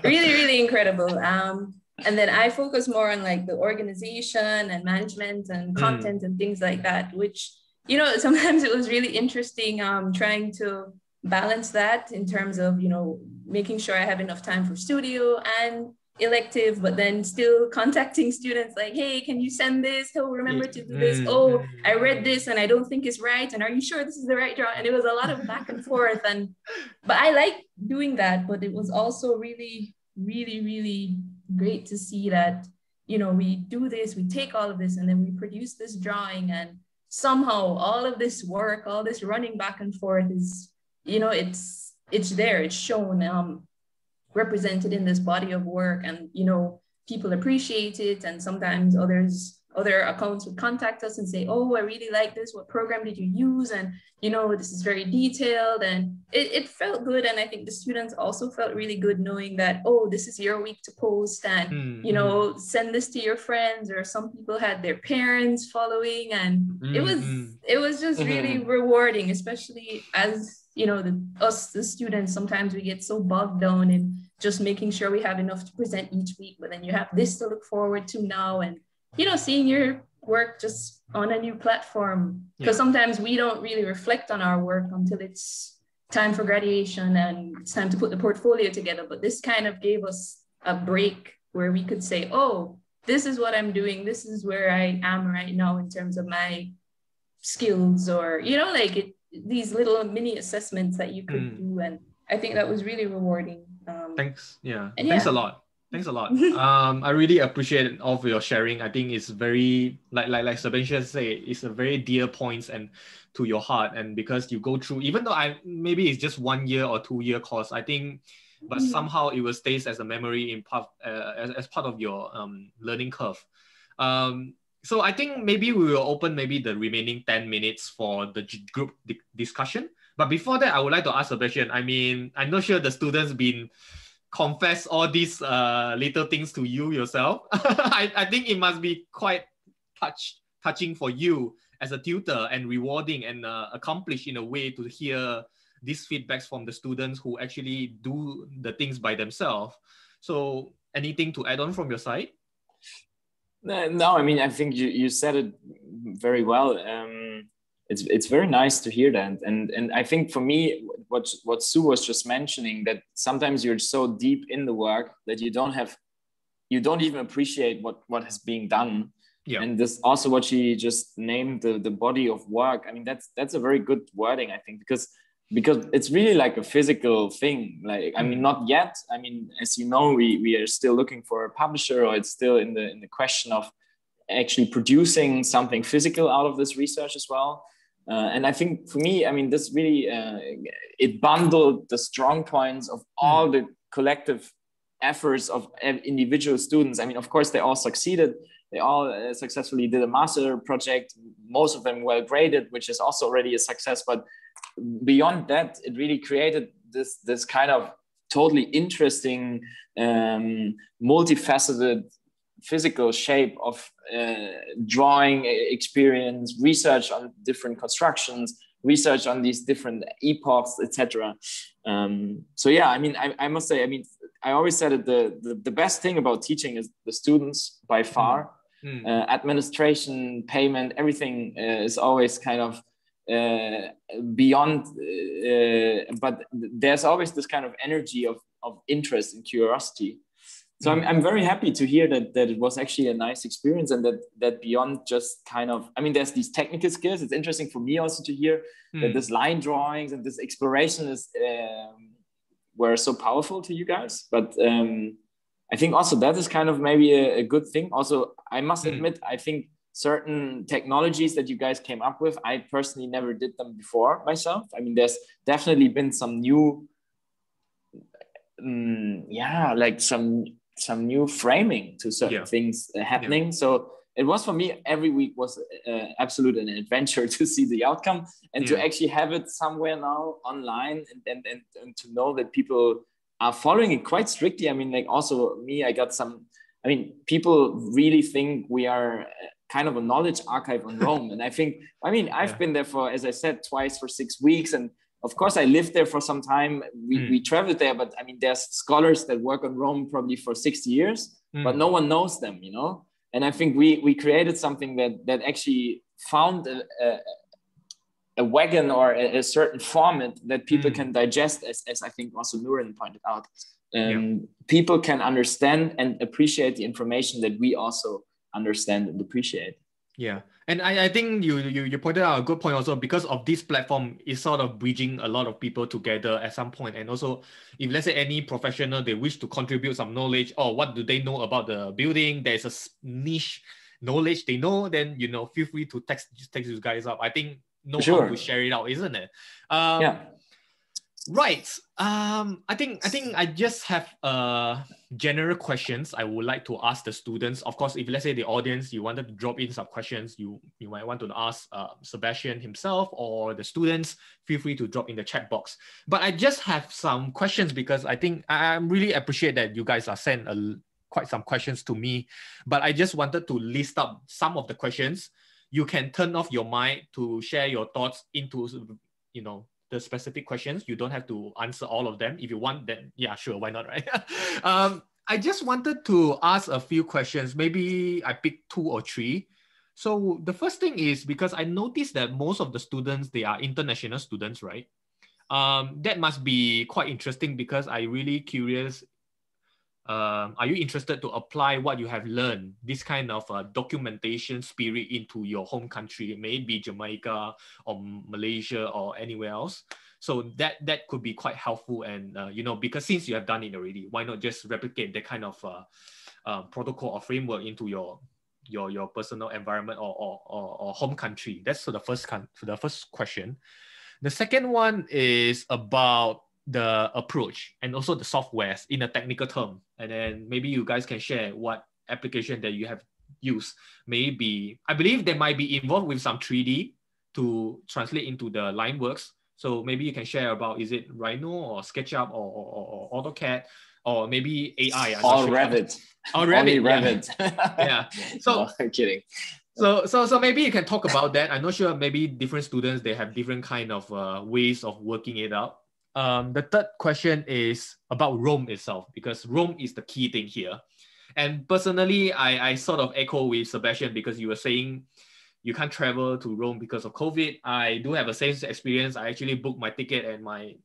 Really, really incredible. And then I focus more on like the organization and management and content and things like that, which, you know, sometimes it was really interesting trying to balance that in terms of, you know, making sure I have enough time for studio and elective, but then still contacting students like, hey, can you send this? Oh, remember to do this. Oh, I read this and I don't think it's right. And are you sure this is the right draw? And it was a lot of back and forth. But I like doing that, but it was also really, really, really great to see that, you know, we do this, we take all of this and then we produce this drawing, and somehow all of this work, all this running back and forth is, you know, it's there, it's shown, represented in this body of work, and, you know, people appreciate it. And sometimes other accounts would contact us and say, oh, I really like this, what program did you use? And, you know, this is very detailed, and it felt good. And I think the students also felt really good knowing that, oh, this is your week to post, and you know, send this to your friends. Or some people had their parents following, and it was just really rewarding, especially as, you know, the students, sometimes we get so bogged down in just making sure we have enough to present each week, but then you have this to look forward to now, and, you know, seeing your work just on a new platform, because sometimes we don't really reflect on our work until it's time for graduation and it's time to put the portfolio together. But this kind of gave us a break where we could say, oh, this is what I'm doing, this is where I am right now in terms of my skills, or, you know, like these little mini assessments that you could do. And I think that was really rewarding. Thanks. Thanks a lot. I really appreciate all of your sharing. I think it's very, like Sebastian say, it's a very dear points and to your heart. And because you go through, even though maybe it's just 1 year or 2 year course, I think, but somehow it will stay as a memory in part, as part of your learning curve. So I think maybe we will open maybe the remaining 10 minutes for the group discussion. But before that, I would like to ask Sebastian. I mean, I'm not sure the students been confess all these little things to you yourself. I think it must be quite touching for you as a tutor, and rewarding and accomplished in a way to hear these feedbacks from the students who actually do the things by themselves. So anything to add on from your side? No, I mean, I think you said it very well. It's very nice to hear that. And I think for me, what Sue was just mentioning, that sometimes you're so deep in the work that you don't even appreciate what is being done. Yeah. And this also what she just named, the body of work. I mean, that's a very good wording, I think, because it's really like a physical thing. Like, I mean, not yet. I mean, as you know, we are still looking for a publisher, or it's still in the question of actually producing something physical out of this research as well. And I think for me, I mean, this really, it bundled the strong points of all the collective efforts of individual students. I mean, of course, they all succeeded. They all successfully did a master project, most of them well graded, which is also already a success. But beyond that, it really created this kind of totally interesting, multifaceted physical shape of drawing experience, research on different constructions, research on these different epochs, etc. So yeah, I mean, I must say, I mean, I always said it, the best thing about teaching is the students by far. Administration, payment, everything is always kind of beyond, but there's always this kind of energy of interest and curiosity. So I'm very happy to hear that it was actually a nice experience, and that beyond just kind of, I mean, there's these technical skills. It's interesting for me also to hear that this line drawings and this exploration were so powerful to you guys. But I think also that is kind of maybe a good thing. Also, I must admit, I think certain technologies that you guys came up with, I personally never did them before myself. I mean, there's definitely been some new yeah, like some new framing to certain things happening. So it was for me, every week was absolute an adventure to see the outcome and to actually have it somewhere now online and to know that people are following it quite strictly. I mean, like also me, people really think we are kind of a knowledge archive on Rome. And I've been there for, as I said, twice for 6 weeks. And of course I lived there for some time. We traveled there, but I mean, there's scholars that work on Rome probably for 60 years, but no one knows them, you know? And I think we created something that actually found a wagon or a certain format that people can digest, as I think also Nurin pointed out. People can understand and appreciate the information that we also understand and appreciate. Yeah, and I think you pointed out a good point also, because of this platform is sort of bridging a lot of people together at some point. And also, if let's say any professional, they wish to contribute some knowledge, or what do they know about the building, there's a niche knowledge they know, then, you know, feel free to text you guys up. I think know how to share it out, isn't it? Right. I think I just have general questions I would like to ask the students. Of course, if let's say the audience, you wanted to drop in some questions, you might want to ask Sebastian himself or the students, feel free to drop in the chat box. But I just have some questions because I think I really appreciate that you guys are sent quite some questions to me. But I just wanted to list up some of the questions. You can turn off your mic to share your thoughts into, you know, the specific questions. You don't have to answer all of them. If you want, then yeah, sure, why not, right? I just wanted to ask a few questions. Maybe I pick 2 or 3. So the first thing is, because I noticed that most of the students, they are international students, right? That must be quite interesting, because I really curious. Are you interested to apply what you have learned, this kind of documentation spirit, into your home country, maybe Jamaica or Malaysia or anywhere else? So that could be quite helpful. And, you know, because since you have done it already, why not just replicate that kind of protocol or framework into your personal environment or home country? That's the first question. The second one is about the approach and also the softwares in a technical term. And then maybe you guys can share what application that you have used. Maybe, I believe they might be involved with some 3D to translate into the line works. So maybe you can share about, is it Rhino or SketchUp or AutoCAD, or maybe AI? Or Revit. Or Revit. Revit. Yeah. So no, I'm kidding. So maybe you can talk about that. I'm not sure, maybe different students, they have different kind of ways of working it out. The third question is about Rome itself, because Rome is the key thing here. And personally, I sort of echo with Sebastian, because you were saying you can't travel to Rome because of COVID. I do have a same experience. I actually booked my ticket and my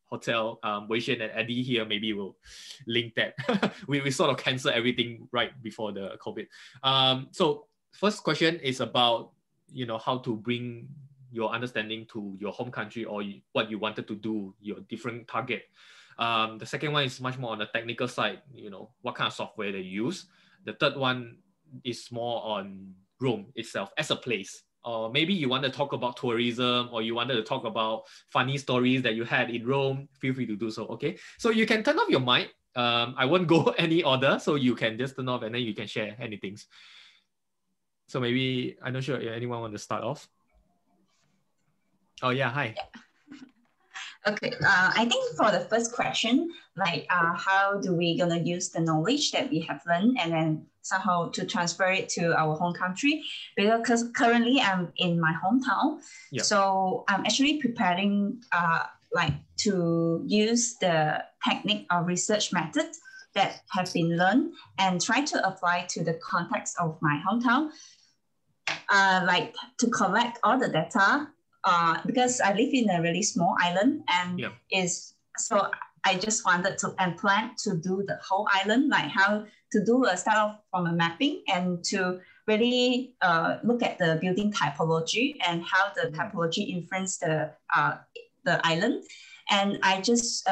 hotel. Weishen and Eddie here maybe will link that. we sort of cancel everything right before the COVID. So first question is about, you know, how to bring your understanding to your home country, or what you wanted to do, your different target. The second one is much more on the technical side, you know, what kind of software they use. The third one is more on Rome itself as a place. Or maybe you want to talk about tourism, or you wanted to talk about funny stories that you had in Rome, feel free to do so, okay? So you can turn off your mic. I won't go any order, so you can just turn off and then you can share anything. So maybe, I'm not sure if anyone want to start off. Oh yeah, hi. Okay, I think for the first question, like how do we gonna use the knowledge that we have learned and then somehow to transfer it to our home country? Because currently I'm in my hometown, so I'm actually preparing like to use the technique or research method that have been learned and try to apply to the context of my hometown, like to collect all the data. Because I live in a really small island, and so I just wanted to and plan to do the whole island, like how to do a start off from a mapping and to really look at the building typology and how the typology influence the island. And I just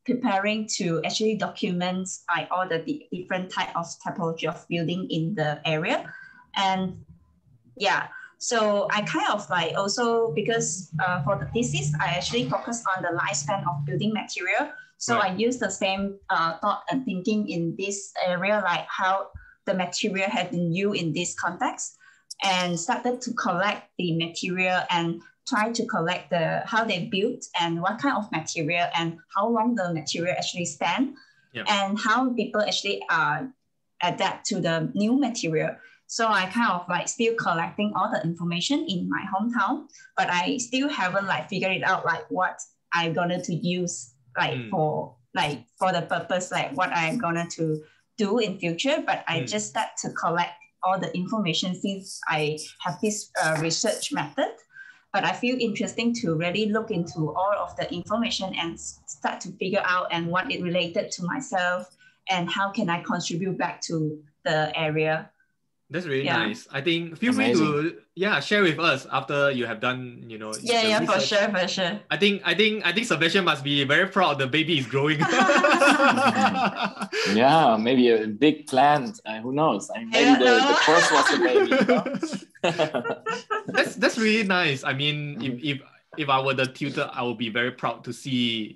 preparing to actually document all the different type of typology of building in the area. And yeah. So I kind of like also, because for the thesis, I actually focus on the lifespan of building material. So Right. I use the same thought and thinking in this area, like how the material has been used in this context, and started to collect the material and try to collect how they built and what kind of material and how long the material actually stand, Yeah. and how people actually adapt to the new material. So I kind of like still collecting all the information in my hometown, but I still haven't like figured it out like what I'm gonna to use for the purpose, like what I'm gonna to do in future. But I just start to collect all the information since I have this research method. But I feel interesting to really look into all of the information and start to figure out and what it related to myself and how can I contribute back to the area. That's really Yeah. nice. I think feel free to share with us after you have done, the Yeah, for research. sure. I think Sebastian must be very proud the baby is growing. Yeah, maybe a big plant. Who knows? Maybe the course was the baby. That's really nice. I mean, if I were the tutor, I would be very proud to see,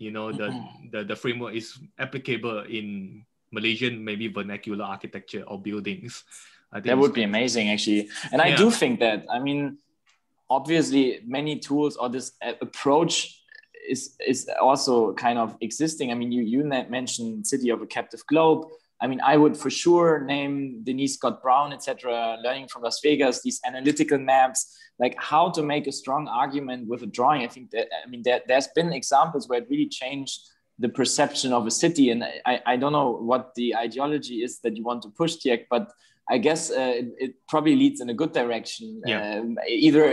the framework is applicable in Malaysian, maybe vernacular architecture or buildings. I think that would be amazing, actually. And I do think that, I mean, obviously many tools or this approach is also kind of existing. I mean, you mentioned City of a Captive Globe. I mean, I would for sure name Denise Scott Brown, etc., Learning from Las Vegas, these analytical maps, like how to make a strong argument with a drawing. I think that, I mean, there's been examples where it really changed the perception of a city. And I don't know what the ideology is that you want to push, Tiek, but I guess it probably leads in a good direction, either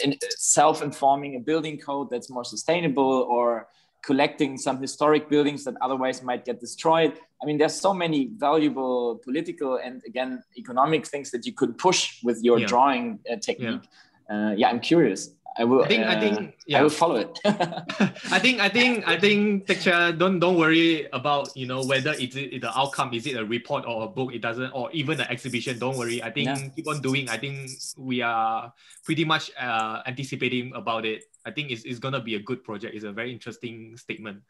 in self-informing a building code that's more sustainable or collecting some historic buildings that otherwise might get destroyed. I mean, there's so many valuable political and, again, economic things that you could push with your drawing technique. I'm curious. I will follow it. I think Teacher, don't worry about whether the outcome, is it a report or a book, it doesn't, or even an exhibition. Don't worry. I think keep on doing. I think we are pretty much anticipating about it. I think it's gonna be a good project. It's a very interesting statement.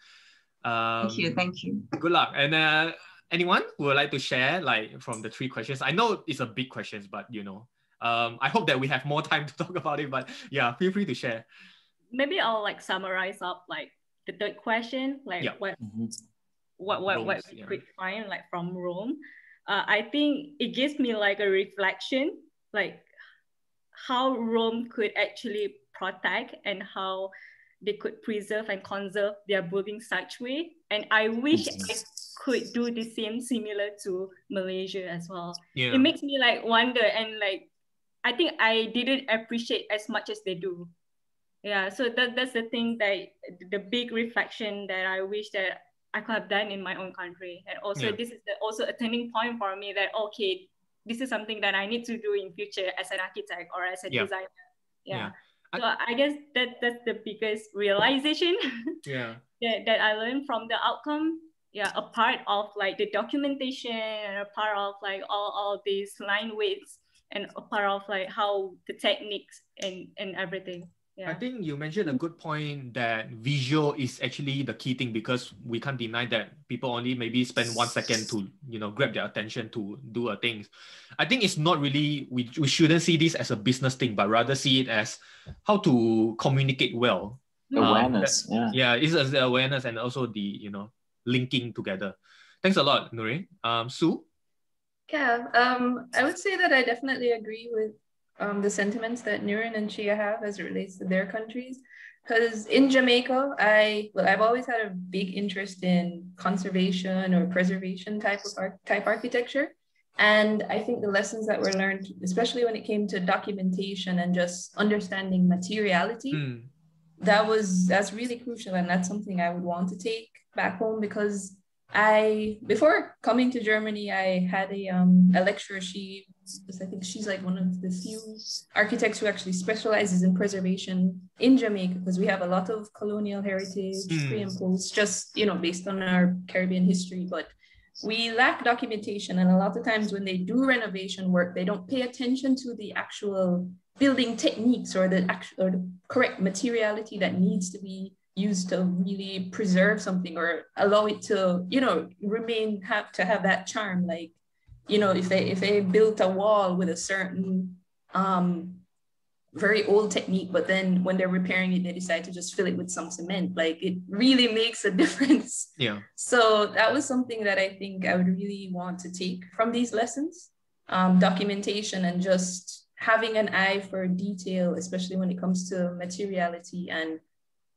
Thank you. Good luck. And anyone who would like to share from the 3 questions? I know it's a big questions, but I hope that we have more time to talk about it, but feel free to share. Maybe I'll summarize up the 3rd question, what we could find from Rome. I think it gives me a reflection, how Rome could actually protect and how they could preserve and conserve their building such way. And I wish I could do the same similar to Malaysia as well. It makes me wonder, and I think I didn't appreciate as much as they do. So that's the thing, that the big reflection that I wish that I could have done in my own country. And also this is also a turning point for me that, okay, this is something that I need to do in future as an architect or as a designer. So I guess that's the biggest realization that I learned from the outcome. A part of the documentation, and a part of all these line weights, and a part of how the techniques and everything. I think you mentioned a good point that visual is actually the key thing, because we can't deny that people only maybe spend 1 second to grab their attention to do a thing. I think it's not really, we shouldn't see this as a business thing, but rather see it as how to communicate well. Awareness. It's the awareness and also the linking together. Thanks a lot, Nurin. Sue? I would say that I definitely agree with the sentiments that Nurin and Chia have as it relates to their countries. Because in Jamaica, I've always had a big interest in conservation or preservation type architecture. And I think the lessons that were learned, especially when it came to documentation and just understanding materiality, that's really crucial. And that's something I would want to take back home, because before coming to Germany, I had a lecturer. I think she's one of the few architects who actually specializes in preservation in Jamaica, because we have a lot of colonial heritage, pre and post, just based on our Caribbean history. But we lack documentation, and a lot of times when they do renovation work, they don't pay attention to the actual building techniques or the correct materiality that needs to be used to really preserve something or allow it to, you know, have that charm. Like, you know, if they built a wall with a certain very old technique, but then when they're repairing it, they decide to just fill it with some cement. Like, it really makes a difference. Yeah. So that was something that I think I would really want to take from these lessons. Documentation and just having an eye for detail, especially when it comes to materiality and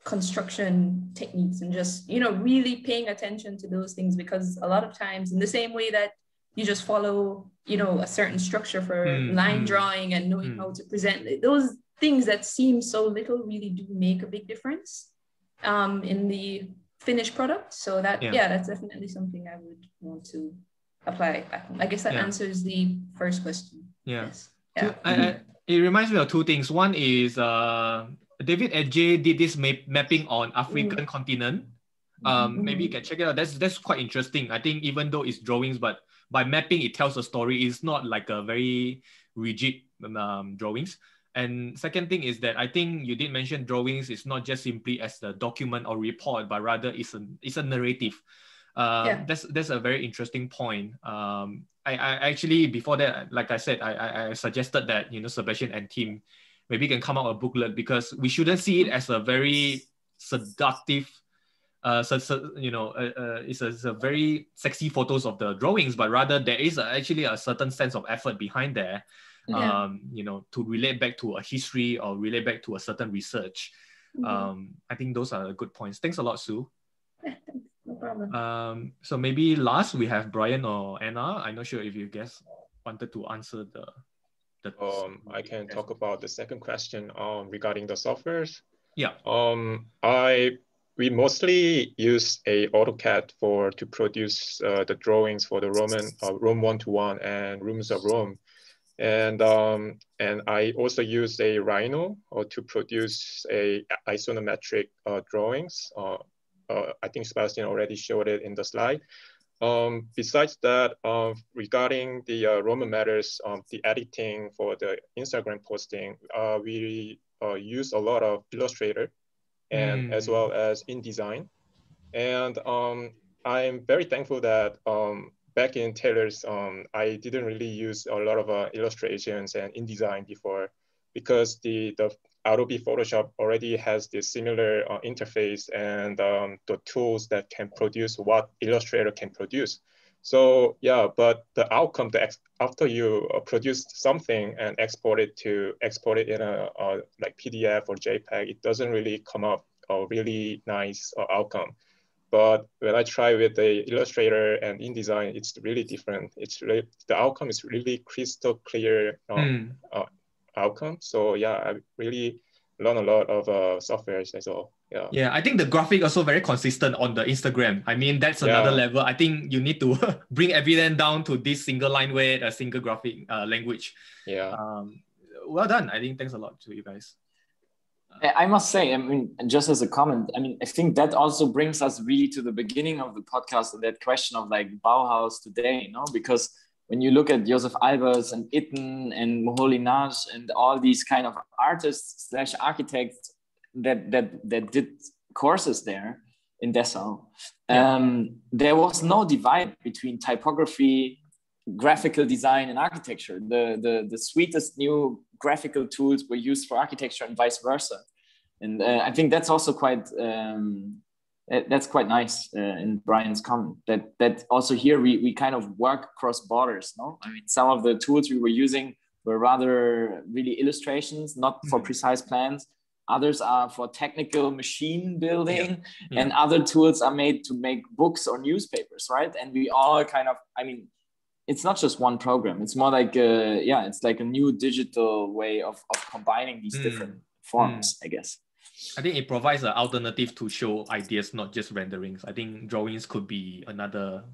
construction techniques, and just, you know, really paying attention to those things, because a lot of times, in the same way that you just follow, you know, a certain structure for line drawing and knowing how to present it, those things that seem so little really do make a big difference in the finished product. So that, that's definitely something I would want to apply back home. I guess that answers the first question. Yes. It reminds me of two things. One is David and Jay did this mapping on African continent. Maybe you can check it out. That's quite interesting. I think even though it's drawings, but by mapping, it tells a story. It's not like a very rigid drawings. And second thing is that I think you did mention drawings is not just simply as the document or report, but rather it's a narrative. That's a very interesting point. I actually, before that, like I said, I suggested that, you know, Sebastian and team maybe can come out with a booklet, because we shouldn't see it as a very seductive, it's a very sexy photos of the drawings, but rather there is actually a certain sense of effort behind there, you know, to relate back to a history or relate back to a certain research. I think those are good points. Thanks a lot, Sue. No problem. So maybe last we have Brian or Anna. I'm not sure if you guys wanted to answer the I can talk about the second question regarding the softwares. Yeah. We mostly use a AutoCAD to produce the drawings for the Rome 1-to-1 and Rooms of Rome. And I also use a Rhino to produce a isometric drawings. I think Sebastian already showed it in the slide. Besides that, regarding the Roman matters, the editing for the Instagram posting, we use a lot of Illustrator and as well as InDesign. And I'm very thankful that back in Taylor's, I didn't really use a lot of illustrations and InDesign before, because the Adobe Photoshop already has this similar interface and the tools that can produce what Illustrator can produce. So yeah, but the outcome, after you produce something and export it in a like PDF or JPEG, it doesn't really come up a really nice outcome. But when I try with the Illustrator and InDesign, it's really different. The outcome is really crystal clear outcome. So yeah, I really learned a lot of softwares as well. Yeah, I think the graphic also very consistent on the Instagram. I mean, that's another level. I think you need to bring everything down to this single line weight, a single graphic language. Yeah. Well done. I think thanks a lot to you guys. I must say, I mean, just as a comment, I mean, I think that also brings us really to the beginning of the podcast and that question of like Bauhaus today, you know, because when you look at Joseph Albers and Itten and Moholy-Nagy and all these kind of artists / architects that did courses there in Dessau, there was no divide between typography, graphical design, and architecture. The sweetest new graphical tools were used for architecture and vice versa. And I think that's also quite nice in Brian's comment, that also here we kind of work across borders. No, I mean, some of the tools we were using were rather really illustrations, not for precise plans. Others are for technical machine building, and other tools are made to make books or newspapers, right? And we all kind of, I mean, it's not just one program. It's more like it's like a new digital way of combining these different forms, I guess. I think it provides an alternative to show ideas, not just renderings. I think drawings could be another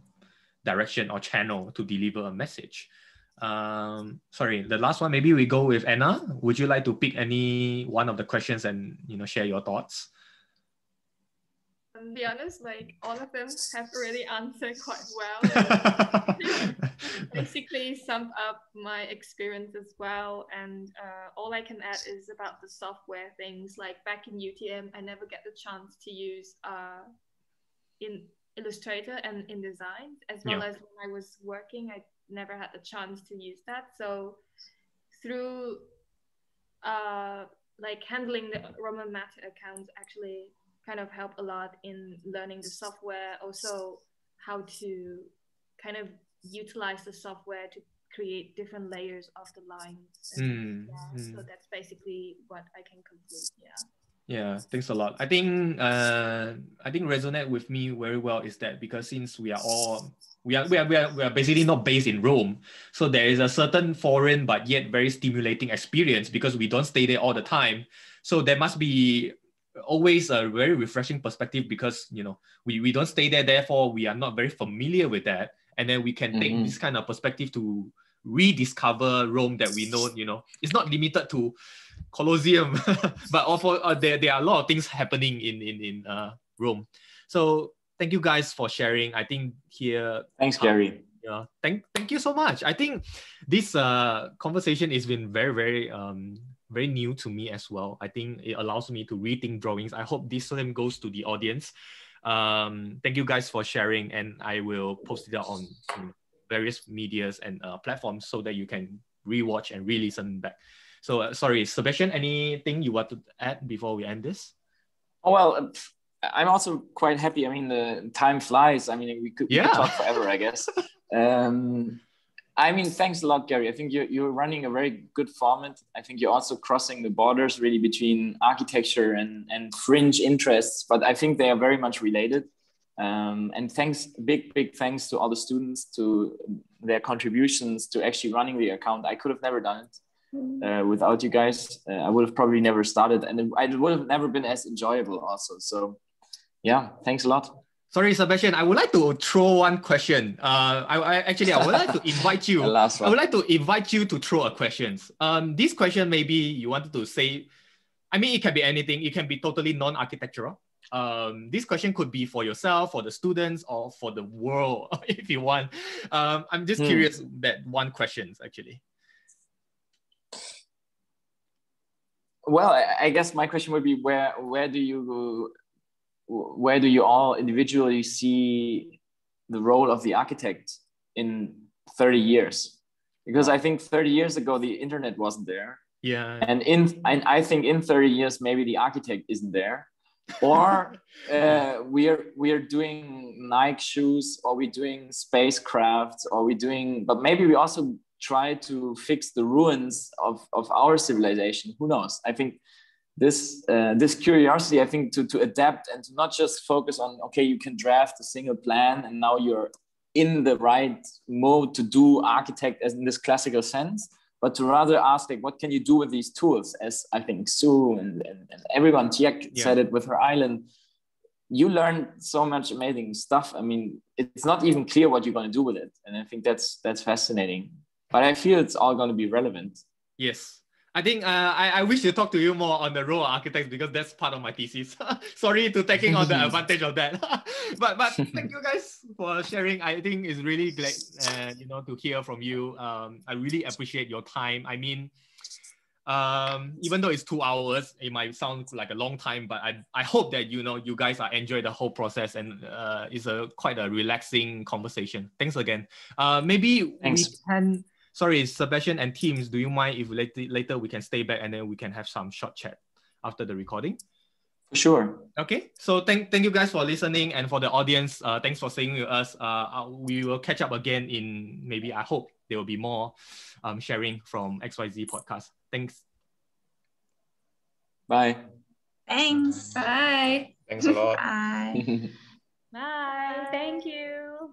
direction or channel to deliver a message. Sorry, the last one, maybe we go with Anna. Would you like to pick any one of the questions and, you know, share your thoughts? To be honest, like all of them have already answered quite well. Basically summed up my experience as well. And all I can add is about the software things. Like back in UTM, I never get the chance to use in Illustrator and InDesign, as well as when I was working, I never had the chance to use that. So through like handling the Roman Matter accounts actually kind of help a lot in learning the software, also how to kind of utilize the software to create different layers of the lines. So that's basically what I can conclude. Yeah, thanks a lot. I think resonate with me very well is that because since we are basically not based in Rome, so there is a certain foreign but yet very stimulating experience because we don't stay there all the time. So there must be always a very refreshing perspective because we don't stay there, therefore we are not very familiar with that, and then we can take this kind of perspective to rediscover Rome that we know. It's not limited to Colosseum, but also there are a lot of things happening in Rome. So thank you guys for sharing. I think here. Thanks, Gary. Thank you so much. I think this conversation has been very very new to me as well. I think it allows me to rethink drawings. I hope this same goes to the audience. Thank you guys for sharing, and I will post it out on various medias and platforms so that you can rewatch and re-listen back. So sorry, Sebastian, anything you want to add before we end this? Oh, well, I'm also quite happy. I mean, the time flies. I mean, we could talk forever, I guess. I mean, thanks a lot, Gary. I think you're running a very good format. I think you're also crossing the borders really between architecture and fringe interests, but I think they are very much related. And big thanks to all the students, to their contributions to actually running the account. I could have never done it without you guys. I would have probably never started, and it would have never been as enjoyable also. So yeah, thanks a lot. Sorry, Sebastian, I would like to throw one question. I would like to invite you. I would like to invite you to throw a question. This question maybe you wanted to say, I mean, it can be anything. It can be totally non-architectural. This question could be for yourself, for the students, or for the world, if you want. I'm just curious that one question, actually. Well, I guess my question would be where do you all individually see the role of the architect in 30 years? Because I think 30 years ago, the internet wasn't there. Yeah. And I think in 30 years, maybe the architect isn't there. Or we are doing Nike shoes, or we're doing spacecraft, but maybe we also try to fix the ruins of our civilization. Who knows? I think this curiosity, I think, to adapt and to not just focus on, okay, you can draft a single plan and now you're in the right mode to do architect as in this classical sense, but to rather ask, like, what can you do with these tools? As I think Sue and everyone, Chia said it with her island, you learn so much amazing stuff. I mean, it's not even clear what you're going to do with it. And I think that's fascinating. But I feel it's all going to be relevant. Yes. I think I wish to talk to you more on the role of architects because that's part of my thesis. Sorry to taking on the advantage of that. but thank you guys for sharing. I think it's really glad to hear from you. I really appreciate your time. I mean, even though it's 2 hours, it might sound like a long time, but I hope that you guys are enjoying the whole process, and it's quite a relaxing conversation. Thanks again. Maybe we can. Sorry, Sebastian and teams, do you mind if later we can stay back and then we can have some short chat after the recording? For sure. Okay, so thank you guys for listening, and for the audience, thanks for staying with us. We will catch up again in maybe, I hope there will be more sharing from XYZ podcast. Thanks. Bye. Thanks. Bye. Thanks a lot. Bye. Bye. Thank you.